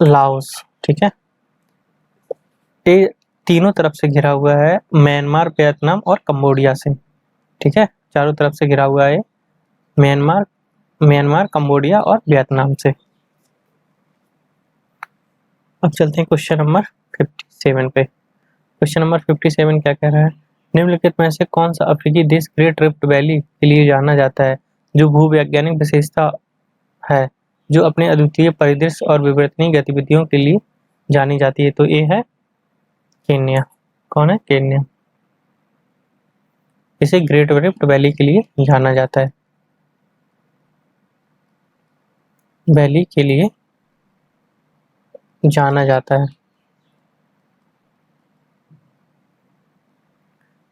लाओस, ठीक है। ये तीनों तरफ से घिरा हुआ है, म्यांमार, वियतनाम और कंबोडिया से, ठीक है। चारों तरफ से घिरा हुआ है म्यांमार, कंबोडिया और वियतनाम से। अब चलते हैं क्वेश्चन नंबर 57 पे। क्वेश्चन नंबर 57 क्या कह रहा है? निम्नलिखित में से कौन सा अफ्रीकी देश ग्रेट रिफ्ट वैली के लिए जाना जाता है, जो भूवैज्ञानिक विशेषता है, जो अपने अद्वितीय परिदृश्य और विवर्तनीय गतिविधियों के लिए जानी जाती है? तो ये है केन्या। कौन है? केन्या। इसे ग्रेट रिफ्ट वैली के लिए जाना जाता है, वैली के लिए जाना जाता है।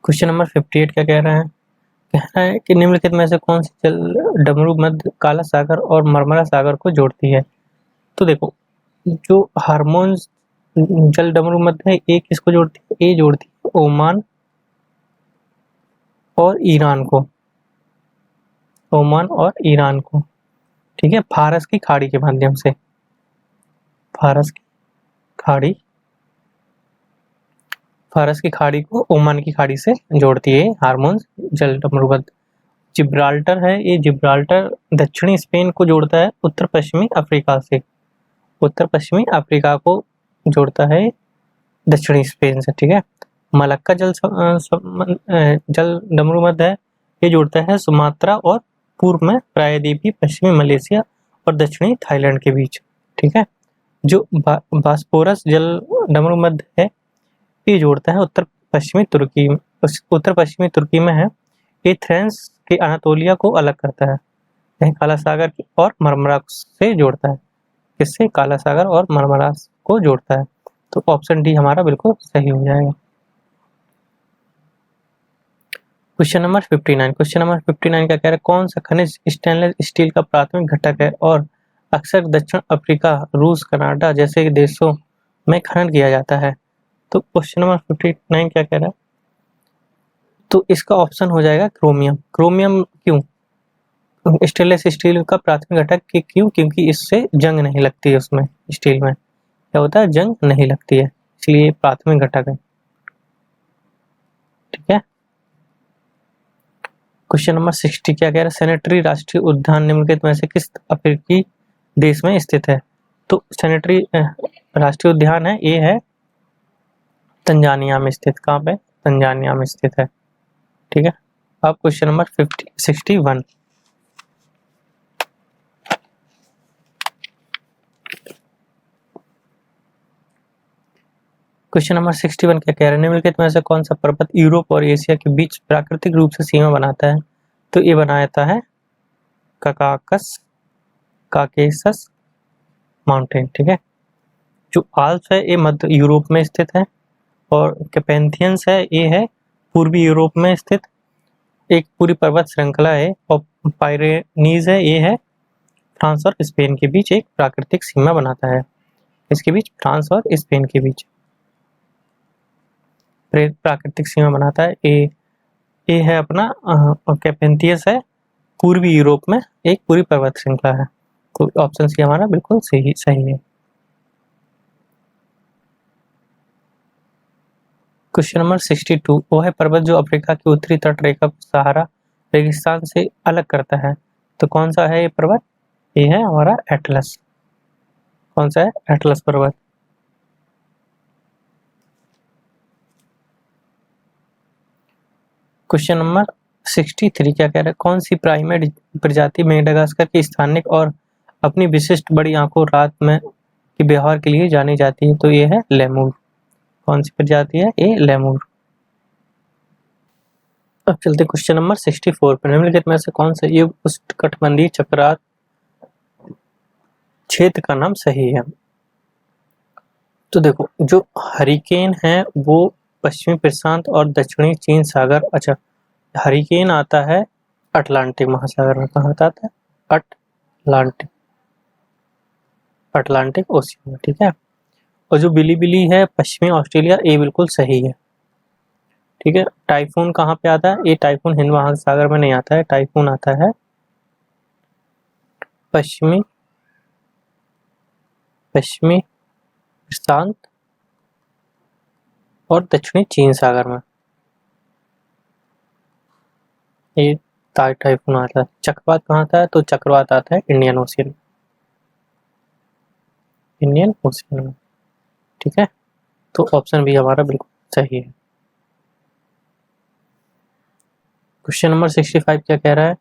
क्वेश्चन नंबर 58 क्या कह रहा है? कह रहा है कि निम्नलिखित में से कौन सी जल डमरू मध्य काला सागर और मरमरा सागर को जोड़ती है? तो देखो जो हार्मोन्स जल डमरू मध्य है, ये किसको जोड़ती है? ये जोड़ती है ओमान और ईरान को, ओमान और ईरान को, ठीक है। फारस की खाड़ी के माध्यम से, फारस की खाड़ी, फारस की खाड़ी को ओमान की खाड़ी से जोड़ती है हार्मोन्स जल डमरू मध्य। जिब्राल्टर है, ये जिब्राल्टर दक्षिणी स्पेन को जोड़ता है उत्तर पश्चिमी अफ्रीका से, उत्तर पश्चिमी अफ्रीका को जोड़ता है दक्षिणी स्पेन से, ठीक है। मलक्का जल डमरू मध्य है, ये जोड़ता है सुमात्रा और पूर्व में प्रायद्वीपीय पश्चिमी मलेशिया और दक्षिणी थाईलैंड के बीच, ठीक है। जो बास्पोरस जल डमरू मध्य है, ये जोड़ता है उत्तर पश्चिमी तुर्की में है, ये थ्रेंस के अनातोलिया को अलग करता है, यह काला सागर और मरमरा से जोड़ता है, किससे? काला सागर और मरमरा को जोड़ता है, तो ऑप्शन डी हमारा बिल्कुल सही हो जाएगा। क्वेश्चन नंबर 59 क्या कह रहा है? कौन सा खनिज स्टेनलेस स्टील का प्राथमिक घटक है और अक्सर दक्षिण अफ्रीका, रूस, कनाडा जैसे देशों में खनन किया जाता है? तो क्वेश्चन नंबर 59 क्या कह रहा है? तो इसका ऑप्शन हो जाएगा क्रोमियम। क्रोमियम क्यों स्टेनलेस स्टील का प्राथमिक घटक क्यों? क्योंकि इससे जंग नहीं लगती है, उसमें स्टील में क्या होता है? जंग नहीं लगती है, इसलिए प्राथमिक घटक है, ठीक है। क्वेश्चन नंबर 60 क्या कह रहा है? सेनेटरी राष्ट्रीय उद्यान निम्नलिखित में से किस अफ्रीकी देश में स्थित है? तो सेनेटरी राष्ट्रीय उद्यान है, ये है तंजानिया में स्थित। कहाँ पे? तंजानिया में स्थित है, ठीक है। अब क्वेश्चन नंबर 61 क्वेश्चन नंबर 61 क्या कह रहे हैं? निम्नलिखित में से कौन सा पर्वत यूरोप और एशिया के बीच प्राकृतिक रूप से सीमा बनाता है? तो ये बनाता है काकेसस माउंटेन, ठीक है। जो आल्प्स है ये मध्य यूरोप में स्थित है और कैपेंथियंस है ये है पूर्वी यूरोप में स्थित एक पूरी पर्वत श्रृंखला है, और पायरेनीज है ये है फ्रांस और स्पेन के बीच एक प्राकृतिक सीमा बनाता है, इसके बीच फ्रांस और स्पेन के बीच प्राकृतिक सीमा बनाता है। ये है अपना कैपेंथियस है पूर्वी यूरोप में एक पूरी पर्वत श्रृंखला है, तो ऑप्शन सी हमारा बिल्कुल सही है। क्वेश्चन नंबर 62 वो है पर्वत जो अफ्रीका की उत्तरी तट रेखा को सहारा रेगिस्तान से अलग करता है, तो कौन सा है ये पर्वत? ये है हमारा एटलस, कौन सा है? एटलस पर्वत। क्वेश्चन नंबर 63 क्या कह रहा है? कौन सी प्राइमेट प्रजाति मेडागास्कर की स्थानिक और अपनी विशिष्ट बड़ी आंखों रात में के व्यवहार के लिए जानी जाती है? तो ये है लेमूर। कौन सी प्रजाति है? ये लेमूर। अब चलते क्वेश्चन नंबर 64 पर। निम्नलिखित में से कौन सा युग उष्णकटिबंधीय चक्रवात क्षेत्र का नाम सही है? तो देखो, जो हरिकेन है वो पश्चिमी प्रशांत और दक्षिणी चीन सागर, अच्छा हरिकेन आता है अटलांटिक महासागर में। कहाँ आता है? अटलांटिक, अटलांटिक ओशियन में, ठीक है। और जो बिलीबिली है पश्चिमी ऑस्ट्रेलिया, ये बिल्कुल सही है, ठीक है। टाइफून कहाँ पे आता है? ये टाइफून हिंद महासागर में नहीं आता है, टाइफून आता है पश्चिमी पश्चिमी प्रशांत और दक्षिणी चीन सागर में, ये टाइफून आता है। चक्रवात कहाँ आता है? तो चक्रवात आता है इंडियन ओशियन, इंडियन ओशियन में, ठीक है। तो ऑप्शन बी हमारा बिल्कुल सही है। क्वेश्चन नंबर 65 क्या कह रहा है?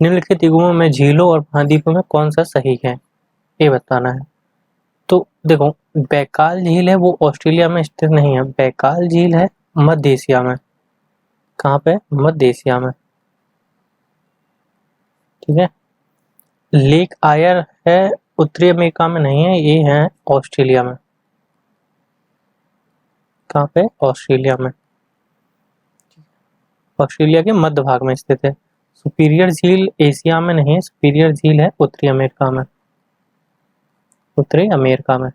निम्नलिखित युगों में झीलों और महाद्वीपों में कौन सा सही है? ये बताना है। तो देखो, बैकाल झील है वो ऑस्ट्रेलिया में स्थित नहीं है, बैकाल झील है मध्य एशिया में। कहाँ पे? मध्य एशिया में, ठीक है। लेक आयर है उत्तरी अमेरिका में नहीं है, ये है ऑस्ट्रेलिया में। कहाँ पे? ऑस्ट्रेलिया में, ऑस्ट्रेलिया के मध्य भाग में स्थित है। सुपीरियर झील एशिया में नहीं है, सुपीरियर झील है उत्तरी अमेरिका में, उत्तरी अमेरिका में,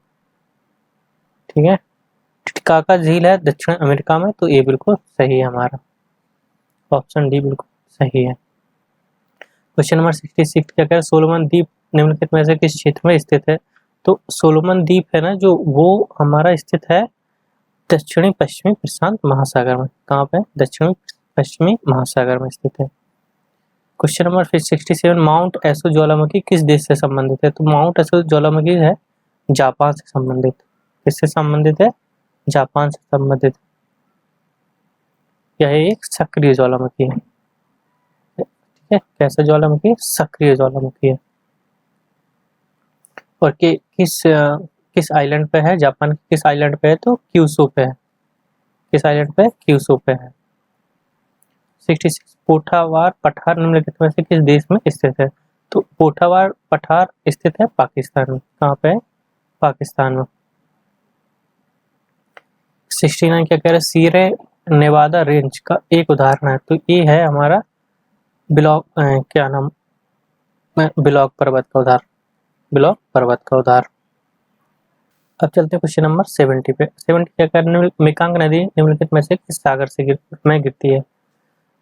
ठीक है। टिटिकाका झील है दक्षिण अमेरिका में। तो ये बिल्कुल सही है हमारा, ऑप्शन डी बिल्कुल सही है। क्वेश्चन नंबर 66 क्या कह रहा है? सोलोमन द्वीप निम्नलिखित में से किस क्षेत्र में स्थित है? तो सोलोमन द्वीप है ना जो, वो हमारा स्थित है दक्षिणी पश्चिमी प्रशांत महासागर में। कहाँ पे? दक्षिणी पश्चिमी महासागर में स्थित है। क्वेश्चन नंबर फिर 67, माउंट एसो ज्वालामुखी किस देश से संबंधित है? तो माउंट एसो ज्वालामुखी है जापान से संबंधित। किससे संबंधित है? जापान से संबंधित। यह एक सक्रिय ज्वालामुखी है, ठीक है। कैसा ज्वालामुखी? सक्रिय ज्वालामुखी है। और किस आइलैंड पे है? जापान के किस आइलैंड पे है? तो क्यूशू पे है। किस आइलैंड पे? क्यूशू पे है। 66, पोठावार पठार निम्नलिखित में से किस देश में स्थित है? तो पोठावार पठार स्थित है पाकिस्तान में। कहाँ पे है? पाकिस्तान में। 69 क्या कह रहा है? सीरे नेवादा रेंज का एक उदाहरण है। तो ये है हमारा ब्लॉक, क्या नाम, ब्लॉक पर्वत का उदाहरण, ब्लॉक पर्वत का उदाहरण। अब चलते हैं क्वेश्चन नंबर 70 पे। 70 क्या कह रहा है? मेकांग नदी निम्नलिखित में से किस सागर से गिरती है?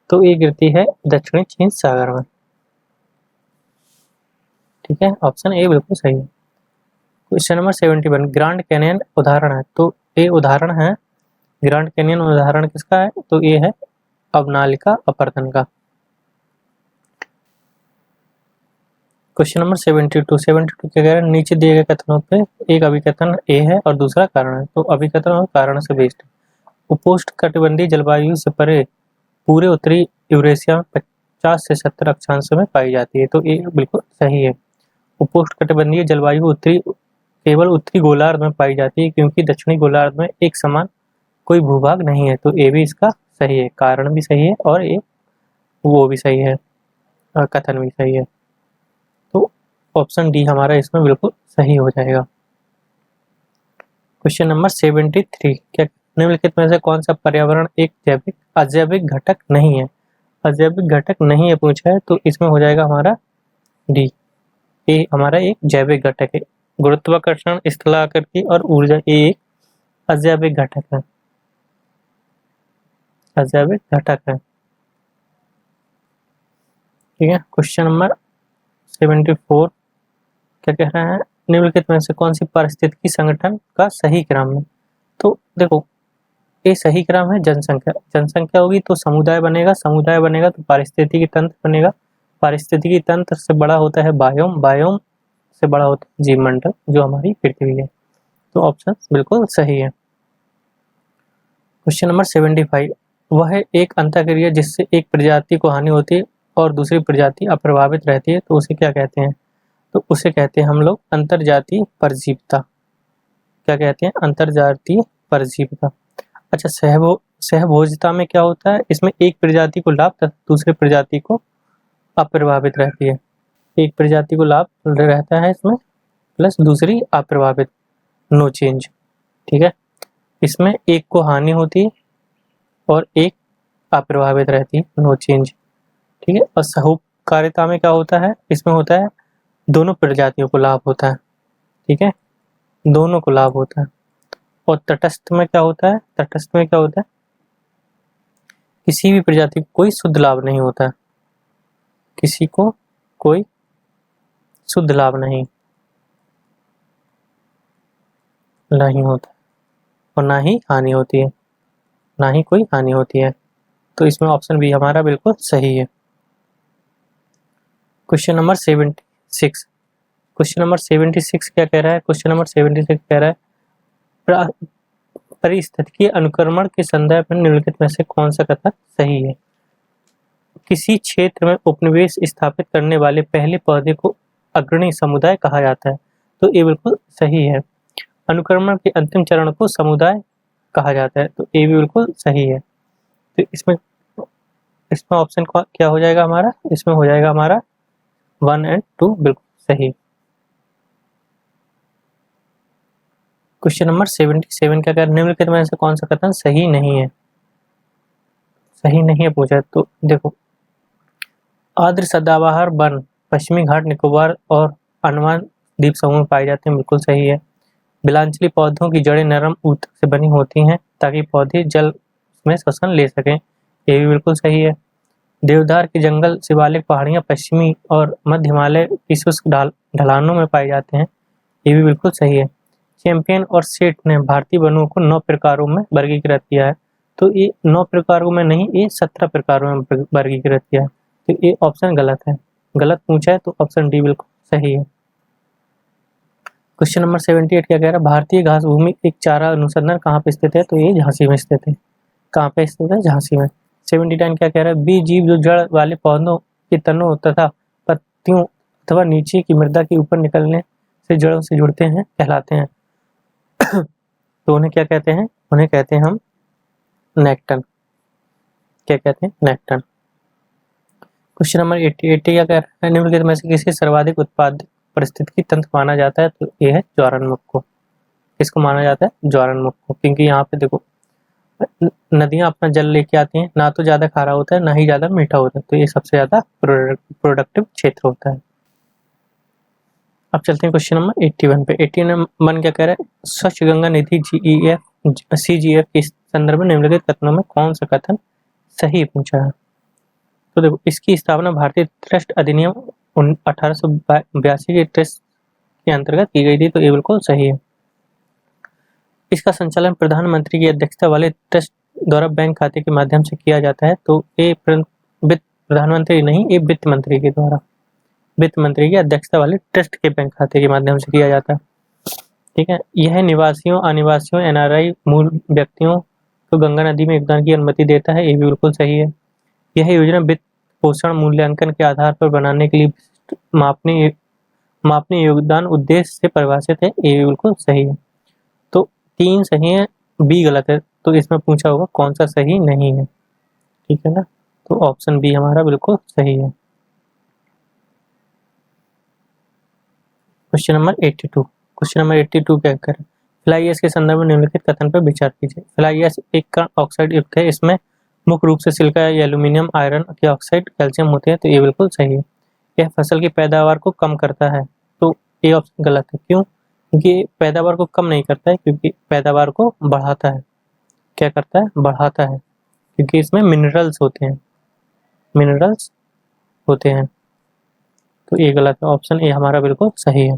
तो ये गिरती है दक्षिणी चीन सागर में, ठीक है। ऑप्शन ए बिल्कुल सही है। क्वेश्चन नंबर 71, ग्रांड कैनियन उदाहरण है। तो ये उदाहरण है, ग्रांड कैनियन उदाहरण किसका है? तो ये है अवनालिका अपर्तन का। क्वेश्चन नंबर 72 क्या कह रहा है? नीचे दिए गए कथनों पे एक अभिकथन ए है और दूसरा कारण है। तो अभिकथन और कारण से बेस्ड। उपोष्ण कटिबंधीय जलवायु से परे पूरे उत्तरी यूरेशिया में 50 से 70 अक्षांशों में पाई जाती है। तो ये बिल्कुल सही है। उपोष्ण कटिबंधीय जलवायु केवल उत्तरी गोलार्ध में पाई जाती है, क्योंकि दक्षिणी गोलार्ध में एक समान कोई भूभाग नहीं है। तो ये भी इसका सही है, कारण भी सही है और ये वो भी सही है, कथन भी सही है। तो ऑप्शन डी हमारा इसमें बिल्कुल सही हो जाएगा। क्वेश्चन नंबर 73, क्या निम्नलिखित में से कौन सा पर्यावरण एक अजैविक घटक नहीं है? अजैविक घटक नहीं है पूछा है, तो इसमें हो जाएगा हमारा डी, ये हमारा एक जैविक घटक है। गुरुत्वाकर्षण, स्थलाकृति और ऊर्जा, ये एक अजैविक घटक है, अजैविक घटक है, ठीक है। क्वेश्चन नंबर 74 क्या कह रहा है? निम्नलिखित में से कौन सी पारिस्थितिकी संगठन का सही क्रम है? तो देखो, ये सही क्रम है जनसंख्या, जनसंख्या होगी तो समुदाय बनेगा, समुदाय बनेगा तो पारिस्थितिकी तंत्र बनेगा, पारिस्थितिकी तंत्र से बड़ा होता है बायोम, बायोम सबसे बड़ा होता है जीव मंडल जो हमारी पृथ्वी है। तो ऑप्शन बिल्कुल सही है। क्वेश्चन नंबर 75, वह एक अंतःक्रिया जिससे एक प्रजाति को हानि होती है और दूसरी प्रजाति अप्रभावित रहती है, तो उसे क्या कहते हैं? तो उसे कहते हैं हम लोग अंतरजातीय परजीविता। क्या कहते हैं? अंतरजातीय परजीविता। अच्छा, सहभोजिता में क्या होता है? इसमें एक प्रजाति को लाभ तथा दूसरी प्रजाति को अप्रभावित रहती है। एक प्रजाति को लाभ रहता है इसमें, प्लस दूसरी अप्रभावित, नो चेंज। ठीक है, इसमें एक को हानि होती है और एक अप्रभावित रहती है, नो चेंज। ठीक है, और सहकारिता में क्या होता है? इसमें होता है दोनों प्रजातियों को लाभ होता है। ठीक है, दोनों को लाभ होता है। और तटस्थ में क्या होता है? तटस्थ में क्या होता है? किसी भी प्रजाति को कोई शुद्ध लाभ नहीं होता है, किसी को कोई शुद्ध लाभ नहीं होता और ना ही हानि होती है, ना ही कोई हानि होती है। तो इसमें ऑप्शन बी हमारा बिल्कुल सही है। क्वेश्चन नंबर 76, क्वेश्चन नंबर 76 क्या कह रहा है? क्वेश्चन नंबर 76 कह रहा है परिस्थितिकीय अनुक्रमण के संदर्भ में निम्नलिखित में से कौन सा कथन सही है? किसी क्षेत्र में उपनिवेश स्थापित करने वाले पहले पौधे को अग्रणी समुदाय कहा जाता है, तो ये बिल्कुल सही है। अनुक्रमण के अंतिम चरण को समुदाय कहा जाता है, तो ये भी बिल्कुल सही है। तो इसमें ऑप्शन क्या हो जाएगा हमारा? इसमें हो जाएगा हमारा 1 और 2 बिल्कुल सही। क्वेश्चन नंबर 77 क्या कह रहा है? निम्नलिखित में से कौन सा कथन सही नहीं है? सही नहीं है पूछा है, तो देखो, आर्द्र सदाबहार वन पश्चिमी घाट निकोबार और अंडमान द्वीप समूह में पाए जाते हैं, बिल्कुल सही है। बिलांचली पौधों की जड़ें नरम ऊतक से बनी होती हैं ताकि पौधे जल में श्वसन ले सकें, ये भी बिल्कुल सही है। देवदार के जंगल शिवालिक पहाड़ियाँ पश्चिमी और मध्य हिमालय की शुष्क ढलानों में पाए जाते हैं, ये भी बिल्कुल सही है। चैंपियन और सेठ ने भारतीय वनों को 9 प्रकारों में वर्गीकृत किया है, तो ये 9 प्रकारों में नहीं, ये 17 प्रकारों में वर्गीकृत किया है, तो ये ऑप्शन गलत है। गलत पूछा है तो ऑप्शन डी बिल्कुल सही है। क्वेश्चन नंबर 78 क्या कह रहा है? भारतीय घास भूमि एक चारा अनुसंधान कहाँ पे स्थित है? तो ये झांसी में स्थित है। कहाँ पे स्थित है? झांसी में। 79 क्या कह रहा है? बीजीव जो जड़ वाले पौधों के तनों तथा पत्तियों अथवा नीचे की मृदा के ऊपर निकलने से जड़ों से जुड़ते हैं कहलाते हैं, तो उन्हें क्या कहते हैं? उन्हें कहते हैं हम नेक्टन। क्या कहते हैं? नेक्टन। क्वेश्चन नंबर 88 क्या कह रहा है? निम्नलिखित में से किसी सर्वाधिक उत्पादक परिस्थितिकी तंत्र माना जाता है, तो ये है ज्वारनमुख को। किसको माना जाता है? ज्वारनमुख को, क्योंकि यहाँ पे देखो नदियां अपना जल लेके आती हैं, ना तो ज्यादा खारा होता है ना ही ज्यादा मीठा होता है, तो ये सबसे ज्यादा प्रोडक्टिव क्षेत्र होता है। अब चलते हैं क्वेश्चन नंबर 81 पे। 81 क्या कह रहा है? स्वच्छ गंगा निधि CGF के संदर्भ में निम्नलिखित कथनों में कौन सा कथन सही पूछा है? तो देखो, इसकी स्थापना भारतीय ट्रस्ट अधिनियम 1882 के ट्रस्ट के अंतर्गत की गई थी, तो ये बिल्कुल सही है। इसका संचालन प्रधानमंत्री की अध्यक्षता वाले ट्रस्ट द्वारा बैंक खाते के माध्यम से किया जाता है, तो ये प्रधानमंत्री नहीं, ये वित्त मंत्री के द्वारा, वित्त मंत्री की अध्यक्षता वाले ट्रस्ट के बैंक खाते के माध्यम से किया जाता है। ठीक है, यह निवासियों, अनिवासियों, NRI मूल व्यक्तियों को गंगा नदी में योगदान की अनुमति देता है, ये भी बिल्कुल सही है। यह योजना वित्त पोषण मूल्यांकन के आधार पर बनाने के लिए मापने योगदान उद्देश्य से परिभाषित है, ये भी बिल्कुल सही है। तो 3 सही है, बी गलत है, तो इसमें पूछा होगा कौन सा सही नहीं है। ठीक है ना, तो ऑप्शन बी हमारा बिल्कुल सही है। क्वेश्चन नंबर 82, क्वेश्चन नंबर 82 क्या कर रहे हैं? फ्लाई ऐश के संदर्भ में निम्नलिखित कथन पर विचार कीजिए। फ्लाई ऐश एक कण ऑक्साइड युक्त है, इसमें मुख्य रूप से सिलिका या एल्यूमिनियम, आयरन के ऑक्साइड, कैल्शियम होते हैं, तो ये बिल्कुल सही है। यह फसल की पैदावार को कम करता है, तो ये ऑप्शन गलत है। क्यों? क्योंकि पैदावार को कम नहीं करता है, क्योंकि पैदावार को बढ़ाता है। क्या करता है? बढ़ाता है, क्योंकि इसमें मिनरल्स होते हैं, मिनरल्स होते हैं, तो ये गलत है। ऑप्शन ए हमारा बिल्कुल सही है।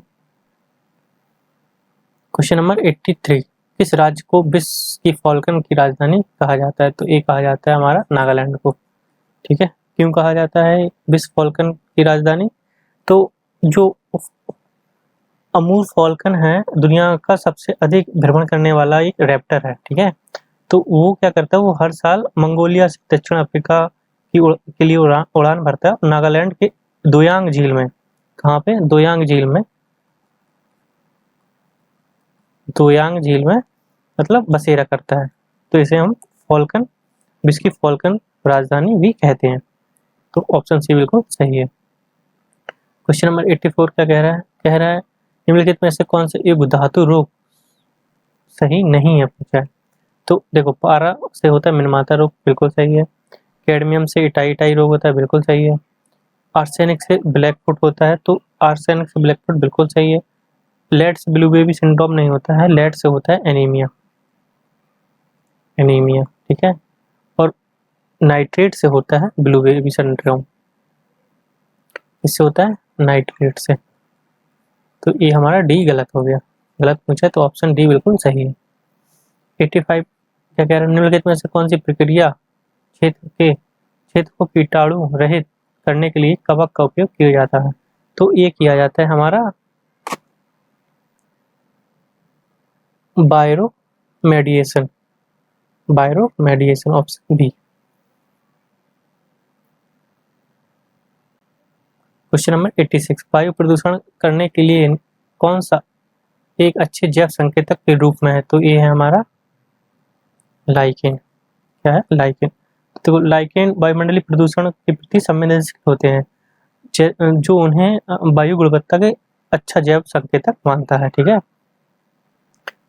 क्वेश्चन नंबर 83, किस राज्य को विश्व की फॉल्कन की राजधानी कहा जाता है? तो ये कहा जाता है हमारा नागालैंड को। ठीक है, क्यों कहा जाता है विश्व फॉल्कन की राजधानी? तो जो अमूर फॉल्कन है दुनिया का सबसे अधिक भ्रमण करने वाला एक रैप्टर है, ठीक है। तो वो क्या करता है, वो हर साल मंगोलिया से दक्षिण अफ्रीका के लिए उड़ान भरता है। नागालैंड के दोयांग झील में, कहाँ पे, दोयांग झील में, दोयांग झील में मतलब बसेरा करता है। तो इसे हम फॉल्कन, जिसकी फॉल्कन राजधानी भी कहते हैं। तो ऑप्शन सी बिल्कुल सही है। क्वेश्चन नंबर 84 क्या कह रहा है निम्नलिखित में से कौन सा एक धातु रोग सही नहीं है, पूछा है। तो देखो, पारा से होता है मिनमाता रोग, बिल्कुल सही है। कैडमियम से इटाई इटाई रोग होता है, बिल्कुल सही है। आर्सेनिक से ब्लैक फुट होता है, तो आर्सेनिक से ब्लैक फुट बिल्कुल सही है। लेड से ब्लू बेबी सिंड्रोम नहीं होता है, लेड से होता है एनीमिया, एनीमिया, ठीक है। और नाइट्रेट से होता है ब्लू बेबी सिंड्रोम, इससे होता है नाइट्रेट से। तो ये हमारा डी गलत हो गया, गलत पूछा है, तो ऑप्शन डी बिल्कुल सही है। 85 क्या कह रहे हैं, निम्नलिखित में से कौन सी प्रक्रिया क्षेत्र को कीटाणु रहित करने के लिए कवक का उपयोग किया जाता है। तो ये किया जाता है हमारा बायरोमेडिएशन, बायरोमेडिएशन, ऑप्शन बी। क्वेश्चन नंबर 86, वायु प्रदूषण करने के लिए कौन सा एक अच्छे जैव संकेतक के रूप में है। तो ये है हमारा लाइकेन, क्या है, लाइकेन। तो लाइकेन वायुमंडलीय प्रदूषण के प्रति संवेदनशील होते हैं, जो उन्हें वायु गुणवत्ता के अच्छा जैव संकेतक मानता है, ठीक है।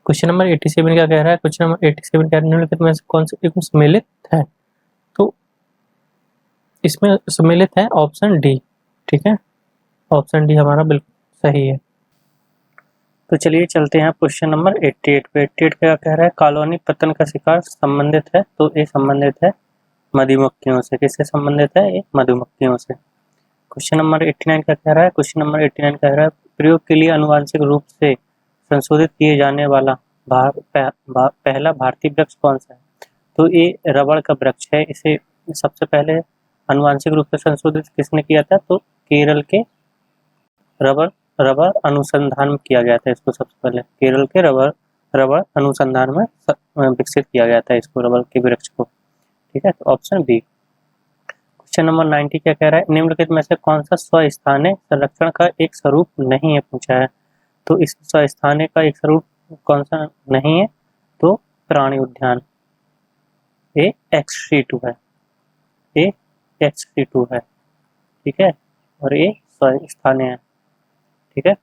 क्वेश्चन नंबर 87 क्या कह रहा है, क्वेश्चन नंबर 87 कह रहा है निम्नलिखित में से कौन सा एक सम्मिलित है। तो इसमें सम्मिलित है ऑप्शन डी, ठीक है। ऑप्शन डी हमारा बिल्कुल सही है। तो चलिए चलते हैं क्वेश्चन नंबर 88 पे। 88 क्या कह रहा है, कॉलोनी पतन का शिकार संबंधित है। तो ये संबंधित है मधुमक्खियों से। किससे संबंधित है, ये मधुमक्खियों से। क्वेश्चन नंबर 89 क्या कह रहा है, क्वेश्चन नंबर 89 कह रहा है प्रयोग के लिए आनुवंशिक रूप से संशोधित किए जाने वाला पहला भारतीय वृक्ष कौन सा है। तो ये रबड़ का वृक्ष है। इसे सबसे पहले आनुवंशिक रूप से संशोधित किसने किया था, तो केरल के रबड़ अनुसंधान में किया गया था इसको। सबसे पहले केरल के रबड़ अनुसंधान में विकसित किया गया था इसको, रबड़ के वृक्ष को, ठीक है। तो ऑप्शन बी। क्वेश्चन नंबर 90 क्या कह रहा है, निम्नलिखित में से कौन सा स्वस्थानीय संरक्षण का एक स्वरूप नहीं है, पूछा है। तो इस स्वस्थानीय का एक स्वरूप कौन सा नहीं है, तो प्राणी उद्यान, ए XC2 है, ए XC2 है, ठीक है। और ये स्वस्थानीय है, ठीक है।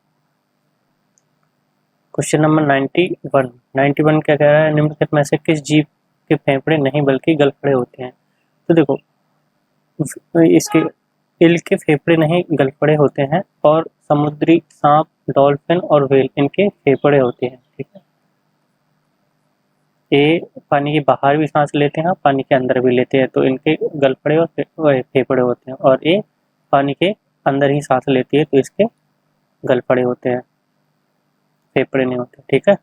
क्वेश्चन नंबर 91 क्या कह रहा है, निम्नलिखित में से किस जीव के फेफड़े नहीं बल्कि गलफड़े होते हैं। तो देखो, इसके ईल के फेफड़े नहीं गलफड़े होते हैं, और समुद्री सांप, डॉल्फिन और व्हेल इनके फेफड़े होते हैं, ठीक है। ये पानी के बाहर भी सांस लेते हैं, पानी के अंदर भी लेते हैं, तो इनके गलफड़े और फेफड़े होते हैं। और ये पानी के अंदर ही सांस लेती है, तो इसके गलफड़े होते हैं, फेफड़े नहीं होते, ठीक है।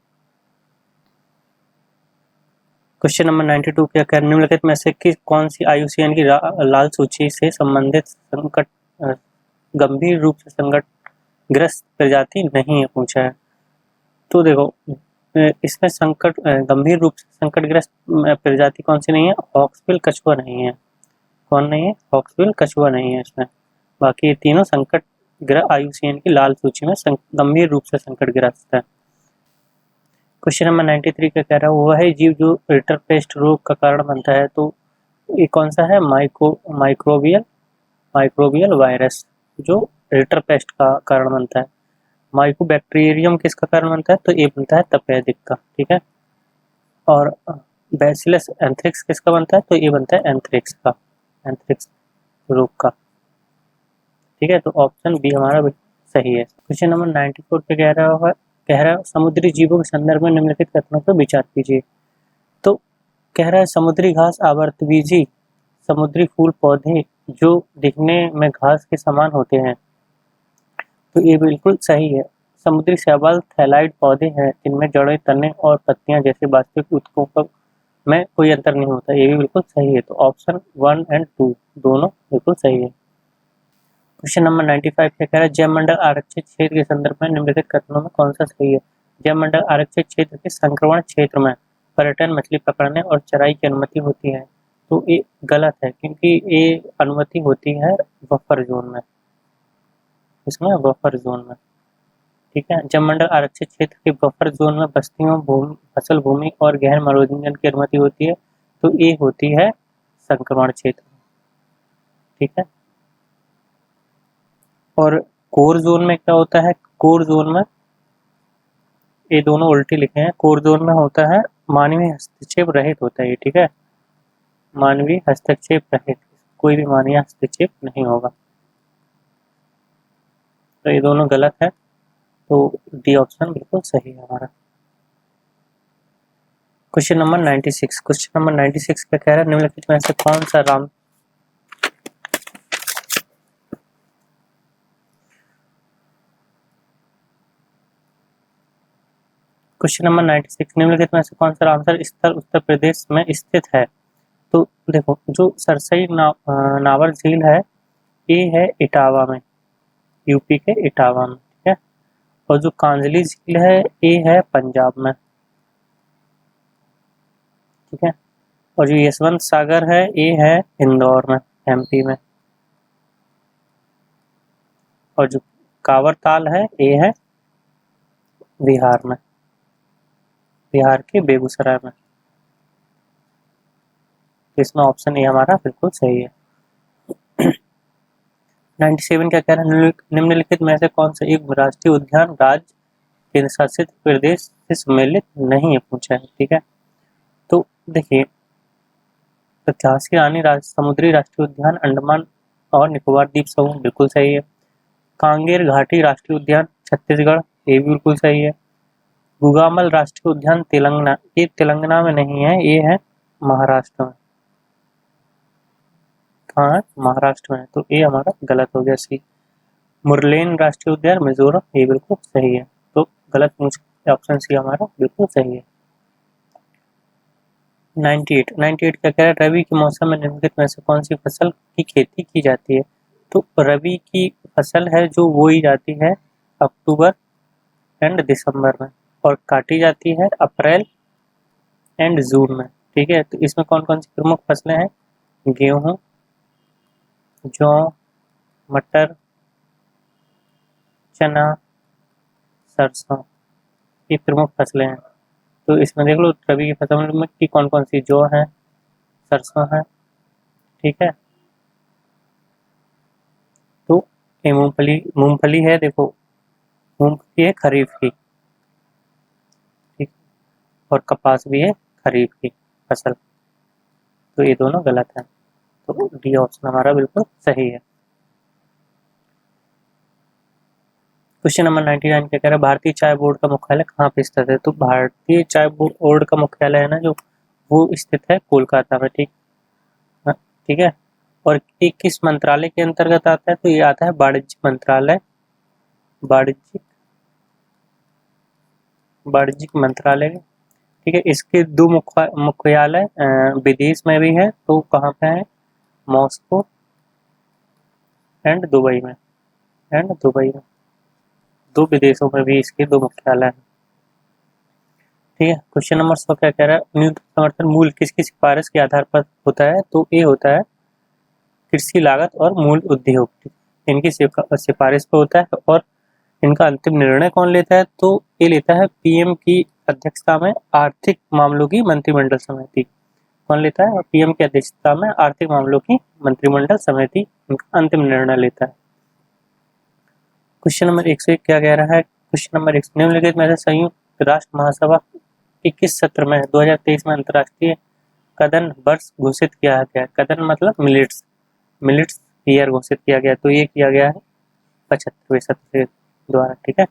क्वेश्चन नंबर 92 क्या कह रहे हैं, निम्नलिखित में से कौन सी IUCN की लाल सूची से संबंधित संकट गंभीर रूप से संकटग्रस्त प्रजाति नहीं है, पूछा है। तो देखो, इसमें गंभीर रूप से संकटग्रस्त प्रजाति कौन सी नहीं है, हॉक्सबिल कछुआ नहीं है। कौन नहीं है, हॉक्सबिल कछुआ नहीं है इसमें। बाकी ये तीनों IUCN की लाल सूची में गंभीर रूप से संकटग्रस्त है। क्वेश्चन नंबर 93 क्या कह रहा है, वह है जीव जो रिटरपेस्ट रोग का कारण बनता है। तो ये कौन सा है, माइक्रोबियल वायरस जो रिटरपेस्ट का कारण बनता है। माइकोबैक्टीरियम किसका कारण बनता है, तो ये बनता है तपेदिक का, ठीक है। और बैसिलस एंथ्रिक्स किसका बनता है, तो ये बनता है एंथ्रिक्स का, एंथ्रिक्स रोग का, ठीक है। तो ऑप्शन बी हमारा सही है। क्वेश्चन नंबर 94 पे कह रहा है समुद्री जीवों के संदर्भ में निम्नलिखित कथनों पर विचार कीजिए। तो कह रहा है समुद्री घास आवर्तबीजी समुद्री फूल पौधे जो दिखने में घास के समान होते हैं। तो ये बिल्कुल सही है। समुद्री शैवाल थैलाइड पौधे हैं जिनमें जड़ें, तने और पत्तियां जैसे वास्तविक उत्तकों में कोई अंतर नहीं होता। ये भी बिल्कुल सही है। तो ऑप्शन 1 और 2 दोनों बिल्कुल सही है। क्वेश्चन नंबर 95 क्या कह रहा है, जैव मंडल आरक्षित क्षेत्र के संदर्भ में निम्नलिखित कथनों में कौन सा सही है। जैव मंडल आरक्षित क्षेत्र के संक्रमण क्षेत्र में पर्यटन, मछली पकड़ने और चराई की अनुमति होती है। तो ये गलत है, क्योंकि ये अनुमति होती है बफर जोन में, इसमें बफर जोन में। ठीक है, जैव मंडल आरक्षित क्षेत्र के बफर जोन में बस्तियों, भूमि, फसल भूमि और गहन मनोरंजन की अनुमति होती है। तो ये होती है संक्रमण क्षेत्र। ठीक है, और कोर जोन में क्या होता है, कोर जोन में ये दोनों उल्टे लिखे हैं। कोर जोन में होता है मानवीय हस्तक्षेप रहित होता है ये। ठीक है, मानवीय हस्तक्षेप रहित, कोई भी मानवीय हस्तक्षेप नहीं होगा। तो ये दोनों गलत है, तो डी ऑप्शन बिल्कुल सही है हमारा। क्वेश्चन नंबर 96, क्वेश्चन नंबर 96 क्या कह रहा है, निम्नलिखित में से कौन सा राम क्वेश्चन नंबर 96, निम्नलिखित में से कौन सा रामसर स्थल उत्तर प्रदेश में स्थित है। तो देखो, जो सरसई नावर झील है ये है इटावा में, यूपी के इटावा में। ठीक है, और जो कांजली झील है ये है पंजाब में। ठीक है, और जो यशवंत सागर है ये है इंदौर में, एमपी में। और जो कांवर ताल है ये है बिहार में, बिहार के बेगूसराय में। तो इसमें ऑप्शन ए हमारा बिल्कुल सही है। 97 क्या कह रहा है, निम्नलिखित में से कौन सा एक राष्ट्रीय उद्यान राज्य, केंद्र शासित प्रदेश से सम्मिलित नहीं है, पूछा है। ठीक है, तो देखिए, झांसी रानी समुद्री राष्ट्रीय उद्यान अंडमान और निकोबार द्वीप समूह बिल्कुल सही है। कांगेर घाटी राष्ट्रीय उद्यान छत्तीसगढ़, ये भी बिल्कुल सही है। गुगामल राष्ट्रीय उद्यान तेलंगाना, ये तेलंगाना में नहीं है, ये है महाराष्ट्र में। कहाँ है, महाराष्ट्र में। तो ये हमारा गलत हो गया, सी। मुरलेन राष्ट्रीय उद्यान मिजोरम, ये बिल्कुल सही है। तो गलत ऑप्शन सी हमारा बिल्कुल सही है। 98 क्या कह रहा है, रबी के मौसम में निम्नलिखित में से कौन सी फसल की खेती की जाती है। तो रबी की फसल है जो बोई जाती है अक्टूबर एंड दिसंबर में, और काटी जाती है अप्रैल एंड जून में। ठीक है, तो इसमें कौन कौन सी प्रमुख फसलें हैं, गेहूँ, जौ, मटर, चना, सरसों, ये प्रमुख फसलें हैं। तो इसमें देख लो रबी की फसल में की कौन कौन सी, जौ है, सरसों है। ठीक है, तो ये मूंगफली, मूंगफली है, देखो मूंगफली है खरीफ की। ठीक, और कपास भी है खरीफ की फसल। तो ये दोनों गलत है, तो डी ऑप्शन हमारा बिल्कुल सही है। क्वेश्चन नंबर 99 क्या कह रहा है, भारतीय चाय बोर्ड का मुख्यालय कहाँ पे स्थित है। तो भारतीय चाय बोर्ड का मुख्यालय है ना जो, वो स्थित है कोलकाता में। ठीक, हाँ, ठीक है, और ये किस मंत्रालय के अंतर्गत आता है, तो ये आता है वाणिज्य मंत्रालय, वाणिज्यिक वाणिज्यिक मंत्रालय। ठीक है, इसके दो मुख्यालय विदेश में भी है, तो कहाँ पे है, मॉस्को एंड दुबई में, दो विदेशों में भी इसके दो मुख्यालय हैं। ठीक है, क्वेश्चन नंबर 100 क्या कह रहा है, न्यूनतम समर्थन मूल्य किसकी सिफारिश के आधार पर होता है। तो ये होता है कृषि लागत और मूल्य उद्योग, इनकी सिफारिश पे होता है। और इनका अंतिम निर्णय कौन लेता है, तो ये लेता है पीएम की अध्यक्षता में आर्थिक मामलों की मंत्रिमंडल समिति। कौन लेता है, पीएम की अध्यक्षता में आर्थिक मामलों की मंत्रिमंडल समिति इनका अंतिम निर्णय लेता है। क्वेश्चन नंबर 101 क्या कह रहा है, क्वेश्चन नंबर 1 निम्नलिखित में से संयुक्त राष्ट्र महासभा के किस सत्र में 2023 में अंतर्राष्ट्रीय कदन वर्ष घोषित किया गया। कदन मतलब मिलिट्स ईयर घोषित किया गया। तो ये किया गया है 75वें सत्र द्वारा। ठीक है,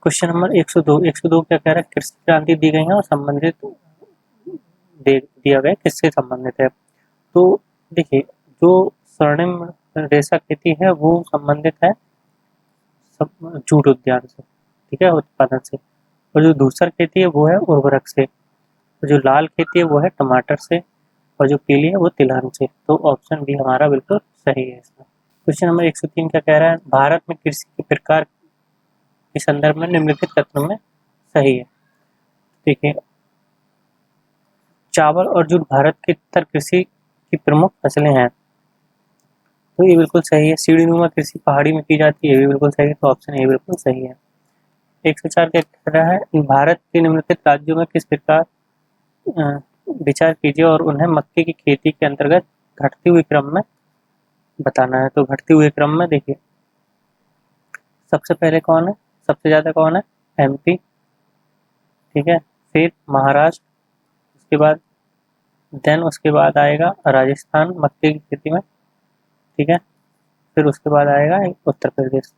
क्वेश्चन नंबर 102 क्या कह रहा है, कृषि क्रांति दी गई है और संबंधित दिया गया किससे संबंधित है। तो देखिए, जो स्वर्णिम रेशा खेती है वो संबंधित है जूट उद्यान से। ठीक है, उत्पादन से। और जो धूसर खेती है वो है उर्वरक से। और जो लाल खेती है वो है टमाटर से। और जो पीली है वो तिलहन से। तो ऑप्शन बी हमारा बिल्कुल सही है इसमें। क्वेश्चन नंबर 103 क्या कह रहा है, भारत में कृषि के प्रकार के संदर्भ में निम्नलिखित कथनों में सही है। देखिए, चावल और जूट भारत की उत्तर कृषि की प्रमुख फसलें हैं, तो ये बिल्कुल सही है। सीढ़ीनुमा कृषि पहाड़ी में की जाती है, ये भी बिल्कुल सही है, तो ऑप्शन ए बिल्कुल सही है। 104 क्या कह रहा है, भारत के निम्नलिखित राज्यों में किस प्रकार विचार कीजिए और उन्हें मक्के की खेती के अंतर्गत घटते हुए क्रम में बताना है। तो घटते हुए क्रम में देखिए, सबसे पहले कौन है, सबसे ज़्यादा कौन है, एमपी, ठीक है, फिर महाराष्ट्र, उसके बाद देन उसके बाद आएगा राजस्थान मक्के की खेती में, ठीक है, फिर उसके बाद आएगा उत्तर प्रदेश।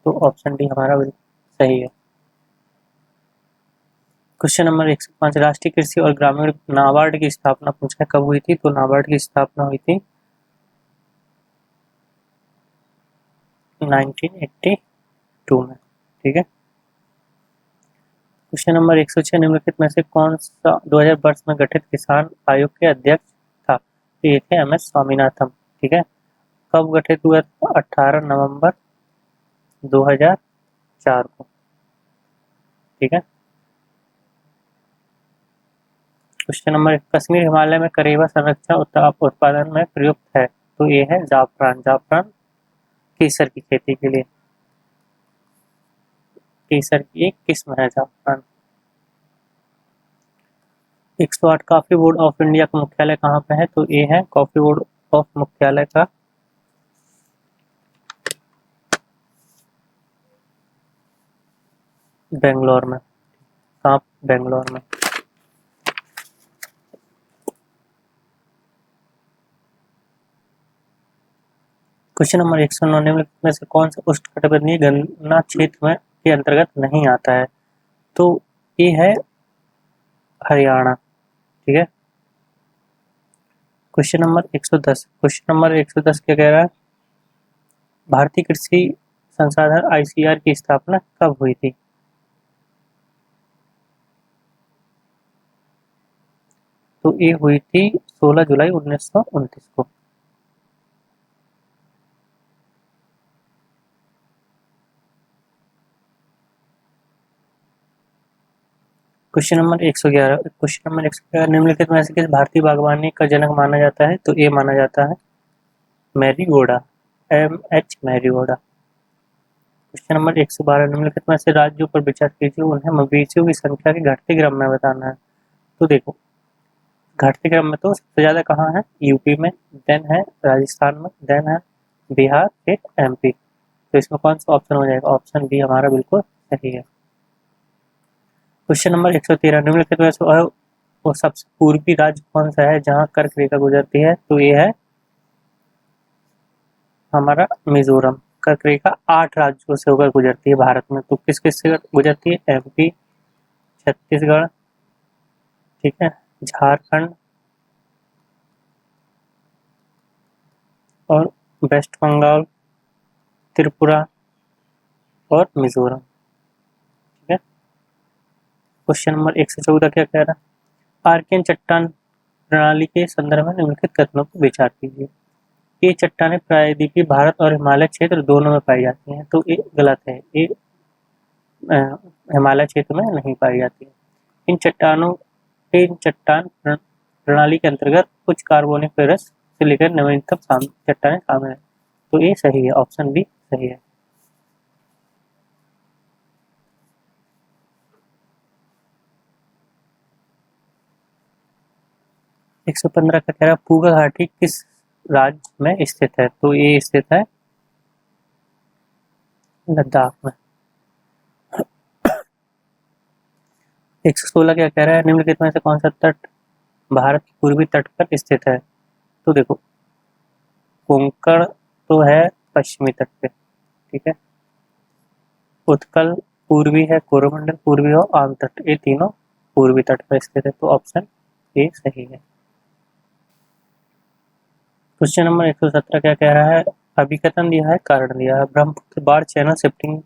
तो ऑप्शन डी हमारा बिल्कुल सही है। क्वेश्चन नंबर 105, राष्ट्रीय कृषि और ग्रामीण नाबार्ड की स्थापना पूछा है, कब हुई थी, तो नाबार्ड की स्थापना हुई थी 1982 में, ठीक है। क्वेश्चन नंबर 106, निम्नलिखित में से कौन सा 2000 वर्ष में गठित किसान आयोग के अध्यक्ष था, तो ये थे एम एस स्वामीनाथन, ठीक है। कब गठित हुआ था, 18 नवंबर 2004 को, ठीक है। क्वेश्चन नंबर, कश्मीर हिमालय में करेवा संरक्षण उत्पादन में प्रयुक्त है, तो ये है जाफरान, जाफरान केसर की खेती के लिए, केसर की एक किस्म है जाफरान। 108, कॉफी बोर्ड ऑफ इंडिया का मुख्यालय कहाँ पे है, तो ये है कॉफी बोर्ड ऑफ मुख्यालय का बेंगलोर में, कहाँ, बेंगलोर में। क्वेश्चन नंबर 109, निम्नलिखित में से कौन सा उष्णकटिबंधीय गन्ना क्षेत्र में के अंतर्गत नहीं आता है, तो ये है हरियाणा, ठीक है। क्वेश्चन नंबर 110, क्वेश्चन नंबर 110 क्या कह रहा है, भारतीय कृषि संसाधन आईसीआर की स्थापना कब हुई थी, तो ये हुई थी 16 जुलाई 1929 को। क्वेश्चन नंबर 111, क्वेश्चन नंबर 111, निम्नलिखित में से किस भारतीय बागवानी का जनक माना जाता है, तो ये माना जाता है मैरीगोडा, एम एच मैरीगोडा। क्वेश्चन नंबर 112, निम्नलिखित में से राज्यों पर विचार कीजिए, उन्हें मवेशियों की संख्या के घटते क्रम में बताना है। तो देखो, घटते क्रम में तो सबसे ज्यादा कहाँ है, यूपी में, देन है राजस्थान में, देन है बिहार, फिर एमपी। तो इसमें कौन सा ऑप्शन हो जाएगा, ऑप्शन बी हमारा बिल्कुल सही है। क्वेश्चन नंबर 113, निम्नलिखित में से वो सबसे पूर्वी राज्य कौन सा है जहाँ कर्क रेखा गुजरती है, तो ये है हमारा मिजोरम। कर्क रेखा 8 राज्यों से होकर गुजरती है भारत में, तो किस किस से गुजरती है, एमपी, छत्तीसगढ़, ठीक है, झारखंड और वेस्ट बंगाल, त्रिपुरा और मिजोरम, ठीक है। क्वेश्चन नंबर 114 क्या कह रहा है, आर्कियन चट्टान प्रणाली के संदर्भ में निम्नलिखित कथनों पर विचार कीजिए। ये चट्टानें प्रायद्वीपीय भारत और हिमालय क्षेत्र दोनों में पाई जाती हैं, तो ये गलत है, ये हिमालय क्षेत्र में नहीं पाई जाती है। इन चट्टान प्रणाली के अंतर्गत कुछ कार्बोनिफेरस से लेकर नवीनतम चट्टानें शामिल हैं, तो ये सही है, ऑप्शन बी सही है। एक सौ 15 का कह रहा है, पूगा घाटी किस राज्य में स्थित है, तो ये स्थित है लद्दाख में। 116 क्या कह रहा है, निम्नलिखित में से कौन सा तट भारत के पूर्वी तट पर स्थित है, तो देखो, कोंकण तो है पश्चिमी तट पे, ठीक है, उत्कल पूर्वी है, कोरोमंडल पूर्वी और आम तट, ये तीनों पूर्वी तट पर स्थित है, तो ऑप्शन ए सही है। क्वेश्चन नंबर 117 क्या कह रहा है, अभिकथन दिया है, कारण दिया है, ब्रह्मपुत्र बाढ़ चैनल शिफ्टिंग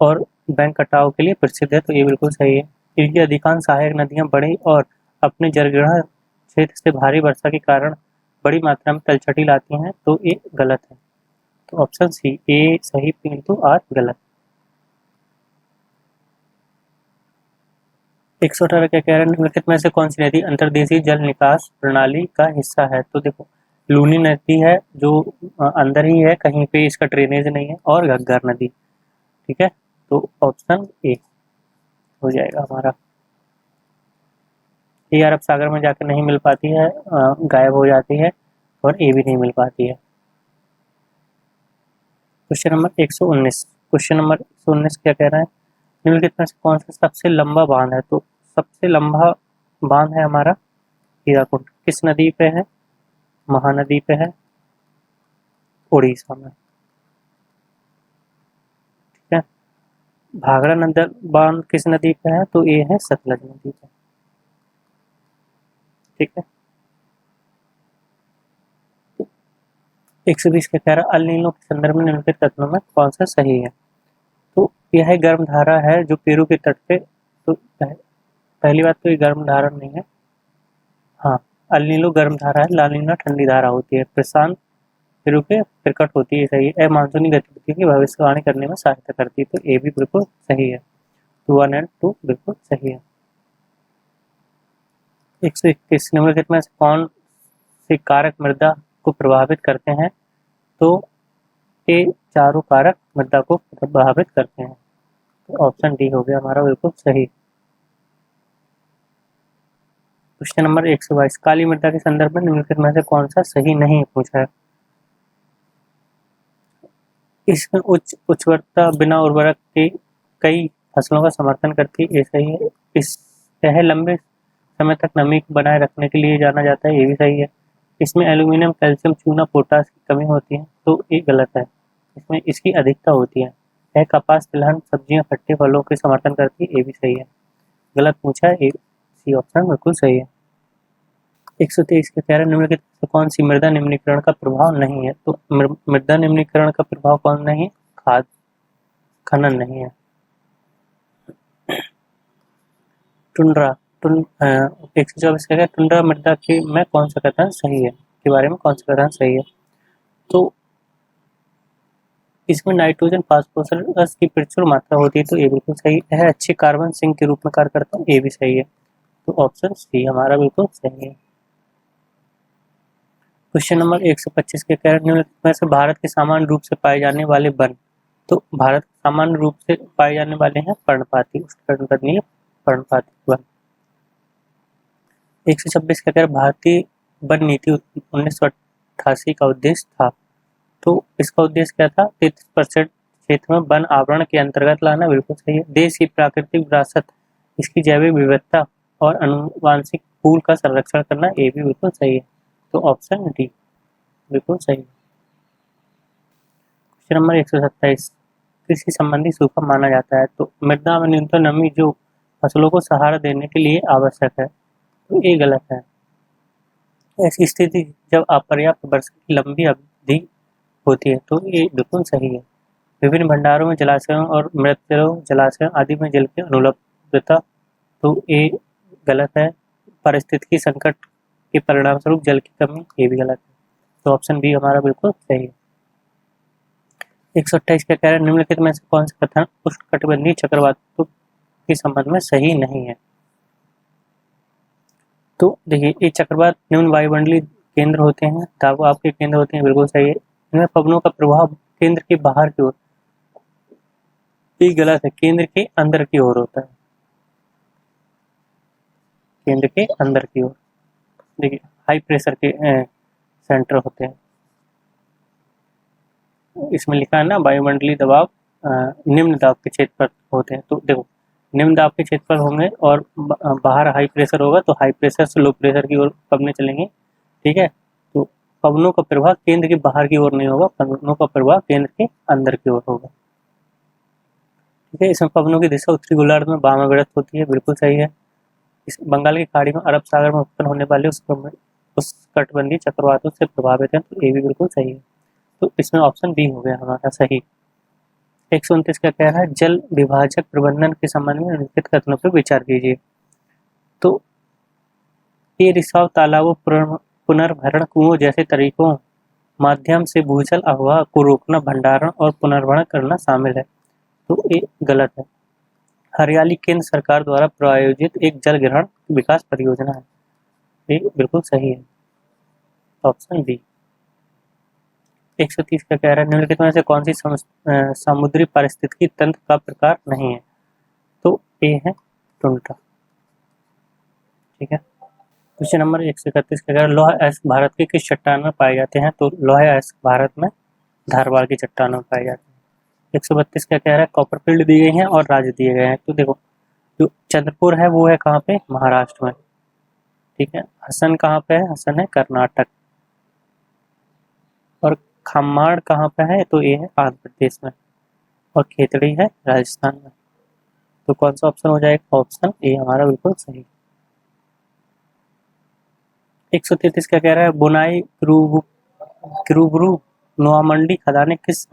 और बैंक कटाव के लिए प्रसिद्ध है, तो ये बिल्कुल सही है। इनकी अधिकांश सहायक नदियां बड़ी और अपने जलग्रहण क्षेत्र से भारी वर्षा के कारण बड़ी मात्रा में तलछटी लाती हैं तो ये गलत है। तो ऑप्शन सी ए सही किंतु आर गलत। 118 क्या कह रहा है, निम्नलिखित में से कौन सी नदी अंतर्देशीय जल निकास प्रणाली का हिस्सा है। तो देखो लूनी नदी है जो अंदर ही है, कहीं पे इसका ड्रेनेज नहीं है, और घग्गर नदी। ठीक है, तो ऑप्शन ए हो जाएगा हमारा। ये अरब सागर में जाकर नहीं मिल पाती है, गायब हो जाती है, और ए भी नहीं मिल पाती है। क्वेश्चन नंबर 119, क्वेश्चन नंबर 119 क्या कह रहा है, निम्नलिखित में से कौन सा सबसे लंबा बांध है। तो सबसे लंबा बांध है हमारा हीराकुंड। किस नदी पे है, महानदी पे है, उड़ीसा में। ठीक है, भाखड़ा नदी बांध किस नदी पे है, तो ये है सतलज नदी पे। ठीक है, 120 का कह रहा अल नीनो के संदर्भ में निम्नलिखित कथनों में कौन सा सही है। तो यह गर्म धारा है जो पेरू के तट पे, तो पहली बात तो ये गर्म धारा नहीं है। हाँ, अल नीनो गर्म धारा है, ला नीना ठंडी धारा होती है, प्रशांत पेरू के प्रकट होती है, सही है। अमानसूनी गतिविधियों की भविष्यवाणी करने में सहायता करती है, तो ए भी बिल्कुल सही है। 1 एंड 2 बिल्कुल सही है। 121 निम्नलिखित में से कौन से कारक मृदा को प्रभावित करते हैं। तो ये चारों कारक मृदा को प्रभावित करते हैं, तो ऑप्शन डी हो गया हमारा बिल्कुल सही। क्वेश्चन नंबर 122 काली मृदा के संदर्भ में निम्नलिखित में से कौन सा सही नहीं पूछा है। इसमें उच्च उर्वरता बिना उर्वरक के कई फसलों का समर्थन करती है, ये सही है। यह लंबे समय तक नमी को बनाए रखने के लिए जाना जाता है, ये भी सही है। इसमें एल्यूमिनियम, कैल्शियम, चूना, पोटास की कमी होती है, तो ये गलत है। इसमें इसकी अधिकता होती है। यह कपास, तिलहन, सब्जियां, खट्टे फलों के समर्थन करती है, ये भी सही है। गलत पूछा है, ए सी ऑप्शन बिल्कुल सही है। 123 के कह रहे निम्नलिखित में कौन सी मृदा निम्नीकरण का प्रभाव नहीं है। तो मृदा निम्नीकरण का प्रभाव कौन नहीं है, खाद खनन नहीं है। टुंड्रा 124 कह रहे टुंड्रा मृदा के में कौन सा कथन सही है, के बारे में कौन सा कथन सही है। तो इसमें नाइट्रोजन, फास्फोरस की प्रचुर मात्रा होती है, तो ये बिल्कुल सही है। अच्छे कार्बन सिंक के रूप में कार्य करता है, ये भी सही है। तो ऑप्शन सी हमारा बिल्कुल सही है। क्वेश्चन नंबर 125 के कह रहे में से भारत के सामान्य रूप से पाए जाने वाले वन। तो भारत सामान्य रूप से पाए जाने वाले हैं पर्णपाती, उष्णकटिबंधीय पर्णपाती वन। 126 का कह रहे भारतीय वन नीति 1988 का उद्देश्य था। तो इसका उद्देश्य क्या था, 33% क्षेत्र में वन आवरण के अंतर्गत लाना, बिल्कुल सही है। देश की प्राकृतिक विरासत, इसकी जैविक विविधता और आनुवांशिक पूल का संरक्षण करना, ये भी बिल्कुल सही है। तो ऑप्शन डी बिल्कुल सही है। क्वेश्चन नंबर 127 कृषि संबंधी सूखा माना जाता है। तो मृदा में न्यूनतम नमी जो फसलों को सहारा देने के लिए आवश्यक है, तो ये गलत है। ऐसी स्थिति जब अपर्याप्त वर्षा की लंबी अवधि होती है, तो ये बिल्कुल सही है। विभिन्न भंडारों में जलाशयों और मृत जलाशयों आदि में जल की अनुपलब्धता, तो ये गलत है। पारिस्थितिकी संकट के परिणाम स्वरूप जल की कमी, ये भी गलत है। तो ऑप्शन बी हमारा बिल्कुल सही है। 128 का कह रहे निम्नलिखित में से कौन सा कथन उष्णकटिबंधीय चक्रवातों के संबंध में सही नहीं है। तो देखिए ये चक्रवात निम्न वायुमंडलीय केंद्र होते हैं, दबाव के केंद्र होते हैं, बिल्कुल सही है। इनमें पवनों का प्रभाव केंद्र के बाहर की ओर, ये गलत है, केंद्र के अंदर की ओर होता है, केंद्र के अंदर की ओर। देखिए हाई प्रेशर के सेंटर होते हैं, इसमें लिखा है ना वायुमंडलीय दबाव निम्न दाब के क्षेत्र पर होते हैं। तो देखो निम्न दाब के क्षेत्र पर होंगे और बाहर हाई प्रेशर होगा, तो हाई प्रेशर से लो प्रेशर की ओर पवने चलेंगे। ठीक है, तो पवनों का प्रवाह केंद्र के बाहर की ओर नहीं होगा, पवनों का प्रवाह केंद्र के अंदर की ओर होगा। ठीक है, इसमें पवनों की दिशा उत्तरी गोलार्ध में वामाव्रत होती है, बिल्कुल सही है। इस बंगाल की खाड़ी में अरब सागर में उत्पन्न होने वाले उस कटबंधी चक्रवातों से प्रभावित है, तो ये भी बिल्कुल सही है। तो इसमें ऑप्शन बी हो गया हमारा सही। 129 का कह रहा है जल विभाजक प्रबंधन के संबंध में निम्नलिखित कथनों पर विचार कीजिए। तो ये रिसाव तालाबों पुनर्भरण कुओं जैसे तरीकों माध्यम से भूजल अववाह को रोकना, भंडारण और पुनर्भरण करना शामिल है। तो ये गलत है। हरियाली केंद्र सरकार द्वारा प्रायोजित एक जल ग्रहण विकास परियोजना है। ये बिल्कुल सही है, ऑप्शन बी। 130 का कह रहा है निम्नलिखित में से कौन सी समुद्री पारिस्थितिकी तंत्र का प्रकार नहीं है? तो ए है टुंड्रा। ठीक है। क्वेश्चन नंबर 131 का कह रहा है लौह अयस्क भारत के किस चट्टान में पाए जाते हैं? तो लौह अयस्क भारत में धारवाड़ की चट्टानों में पाए जाते हैं। 132 का कह रहा है कॉपरफील्ड दी गई है और राज्य दिए गए हैं। तो देखो जो चंद्रपुर है वो है कहाँ पे? महाराष्ट्र में। ठीक है। हसन कहाँ पे है? हसन है कर्नाटक। और खम्माड़ कहाँ पे है? तो ये है आंध्र प्रदेश में। और खेतड़ी है राजस्थान में। तो कौन सा ऑप्शन हो जाएगा? ऑप्शन ए हमारा बिल्कुल सही। 133 क्या कह रहा है बुनाई किरूबरू नोआमंडी खदानें किस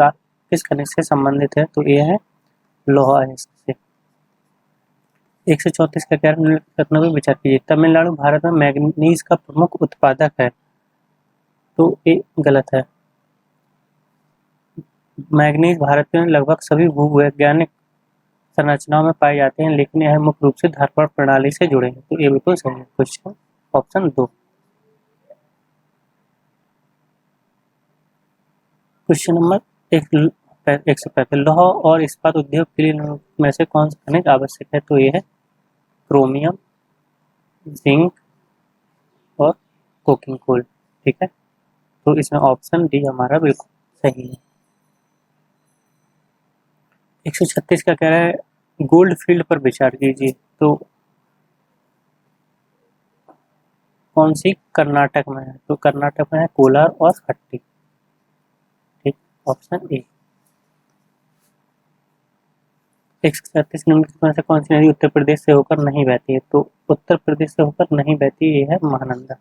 खनिज से संबंधित है? तो ये है लोहा अयस्क से। 134 का कह रहा है रत्नों पर विचार कीजिए। तमिलनाडु भारत में मैग्नीज का प्रमुख उत्पादक है। तो ये गलत है। मैग्नीज भारत में लगभग सभी भूवैज्ञानिक संरचनाओं में पाए जाते हैं, लेकिन यह मुख्य रूप से धारवाड़ प्रणाली से जुड़े हैं। तो ये बिल्कुल सही है क्वेश्चन, ऑप्शन 2। क्वेश्चन नंबर 135 लौह और इस्पात उद्योग के लिए में से कौन सा खनिज आवश्यक है? तो ये है क्रोमियम, जिंक और कोकिंग कोल। ठीक है। तो इसमें ऑप्शन डी हमारा बिल्कुल सही है। 136 का कह रहा है गोल्ड फील्ड पर विचार कीजिए। तो कौन सी? कर्नाटक में है। तो कर्नाटक में है कोलार और हट्टी। ठीक, ऑप्शन ए। 137 निम्नलिखित में से कौन सी नदी उत्तर प्रदेश से होकर नहीं बहती है? तो उत्तर प्रदेश से होकर नहीं बहती ये है महानंदा।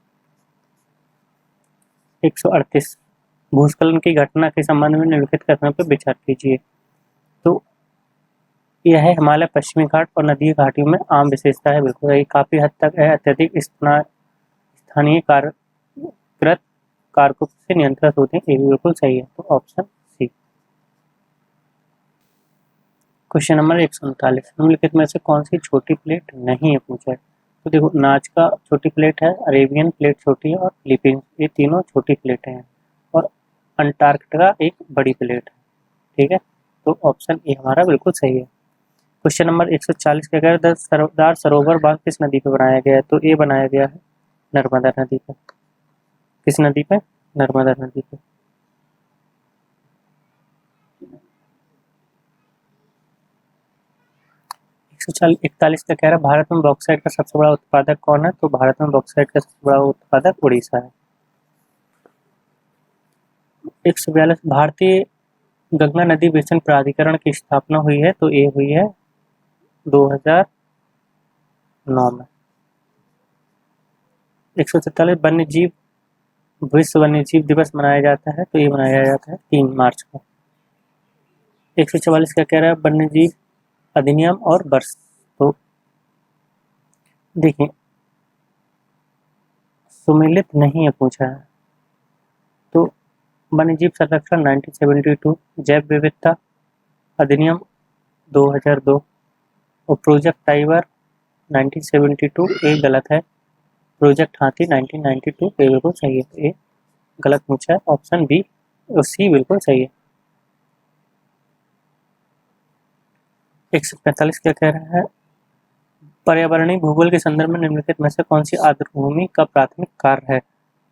138 भूस्खलन की घटना के संबंध में निम्नलिखित कथनों पर विचार कीजिए। तो यह है हिमालय पश्चिमी घाट और नदी घाटियों में आम विशेषता है। बिल्कुल ये काफी हद तक है अत्यधिक स्थानीय कारकृत कारकों से नियंत्रित होते हैं। ये भी बिल्कुल सही है। तो ऑप्शन सी। क्वेश्चन नंबर 139 निम्नलिखित में से कौन सी छोटी प्लेट नहीं है पूछा है? तो देखो नाजका छोटी प्लेट है, अरेबियन प्लेट छोटी है और फिलीपींस ये तीनों छोटी प्लेटें हैं और अंटार्कटिका एक बड़ी प्लेट है। ठीक है। तो ऑप्शन ए हमारा बिल्कुल सही है। क्वेश्चन नंबर 140 का कह रहा है सरदार सरोवर बांध किस नदी पर बनाया गया है? तो ये बनाया गया है नर्मदा नदी पर। किस नदी पे? नर्मदा नदी पे। 141 का कह रहा है भारत में बॉक्साइट का सबसे बड़ा उत्पादक कौन है? तो भारत में बॉक्साइट का सबसे बड़ा उत्पादक उड़ीसा है। 142 भारतीय गंगा नदी बेसिन प्राधिकरण की स्थापना हुई है। तो ये हुई है 2009 में। 143 वन्य जीव विश्व वन्य जीव दिवस मनाया जाता है। तो ये मनाया जाता है 3 मार्च को। 144 का कह रहा है वन्य जीव अधिनियम और वर्ष। तो देखिए सुमेलित नहीं है पूछा है। तो वन्य जीव संरक्षण 1972, जैव विविधता अधिनियम 2002 और प्रोजेक्ट टाइगर 1972 ये गलत है। प्रोजेक्ट हाथी 1992 ये बिल्कुल सही है। ये गलत पूछा है, ऑप्शन बी और सी बिल्कुल सही है। 145 क्या कह रहा है पर्यावरणीय भूगोल के संदर्भ में निम्नलिखित में से कौन सी आर्द्रभूमि का प्राथमिक कार्य है?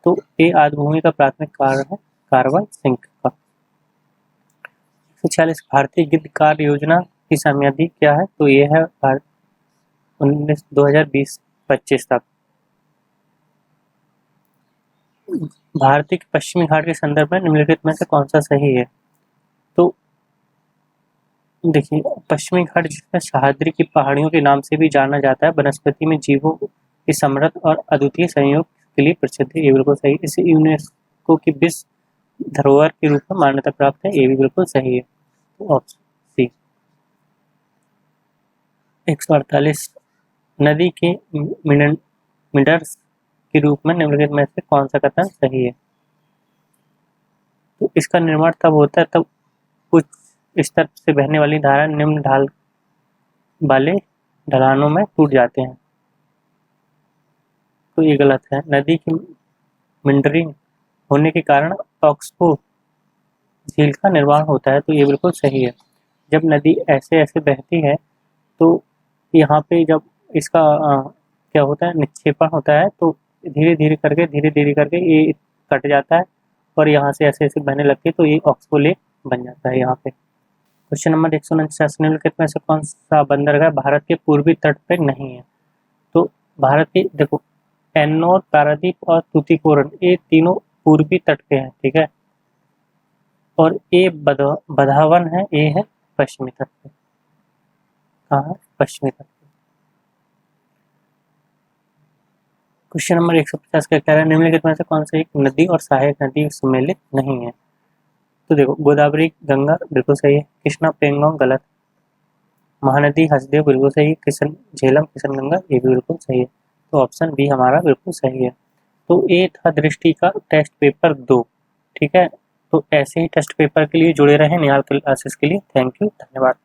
तो ये आर्द्रभूमि का प्राथमिक कार्य है कार्बन सिंक का। 146 भारतीय गिद्ध कार्य योजना की समयावधि क्या है? तो ये है 2020-25 तक। भारतीय के पश्चिमी घाट के संदर्भ में निम्नलिखित में से कौन सा सही है? तो देखिए पश्चिमी घाट जिसमें सह्याद्री की पहाड़ियों के नाम से भी जाना जाता है, वनस्पति में जीवों के समृद्ध और अद्वितीय संयोग के लिए प्रसिद्ध है। ये बिल्कुल सही। इसे यूनेस्को की विश्व धरोहर के रूप में मान्यता प्राप्त है। ये भी बिल्कुल सही है। तो ऑप्शन सी। 148 नदी के मीडर्स के रूप में निम्नलिखित में से कौन सा कथन सही है। तो इसका निर्माण तब होता है तब उच्च स्तर से बहने वाली धारा निम्न ढाल वाले ढलानों में टूट जाते हैं। तो ये गलत है। नदी की मिंडरिंग होने के कारण ऑक्सबो झील का निर्माण होता है, तो ये बिल्कुल सही है। जब नदी ऐसे ऐसे बहती है तो यहाँ पे जब इसका क्या होता है, निक्षेपण होता है, तो धीरे धीरे करके ये कट जाता है और यहाँ से ऐसे ऐसे बहने लगती है, तो ये ऑक्सबो लेक बन जाता है यहाँ पे। क्वेश्चन नंबर 149 निम्नलिखित में से कौन सा बंदरगाह भारत के पूर्वी तट पे नहीं है। तो भारत के देखो, एन्नौर, पारादीप और तूतीकोरन ये तीनों पूर्वी तट पे हैं, ठीक है, और ये बधावन है, ये है पश्चिमी तट पे। कहाँ है? पश्चिमी तट पे। क्वेश्चन नंबर 150 का कह रहा है निम्नलिखित में से कौन सा एक नदी और सहायक नदी सम्मिलित नहीं है। तो देखो, गोदावरी गंगा बिल्कुल सही है, कृष्णा पेंगोंग गलत, महानदी हसदेव बिल्कुल सही है, किशन झेलम किशन गंगा ये भी बिल्कुल सही है। तो ऑप्शन बी हमारा बिल्कुल सही है। तो ये था दृष्टि का टेस्ट पेपर 2, ठीक है। तो ऐसे ही टेस्ट पेपर के लिए जुड़े रहें निहाल क्लासेस के लिए। थैंक यू, धन्यवाद।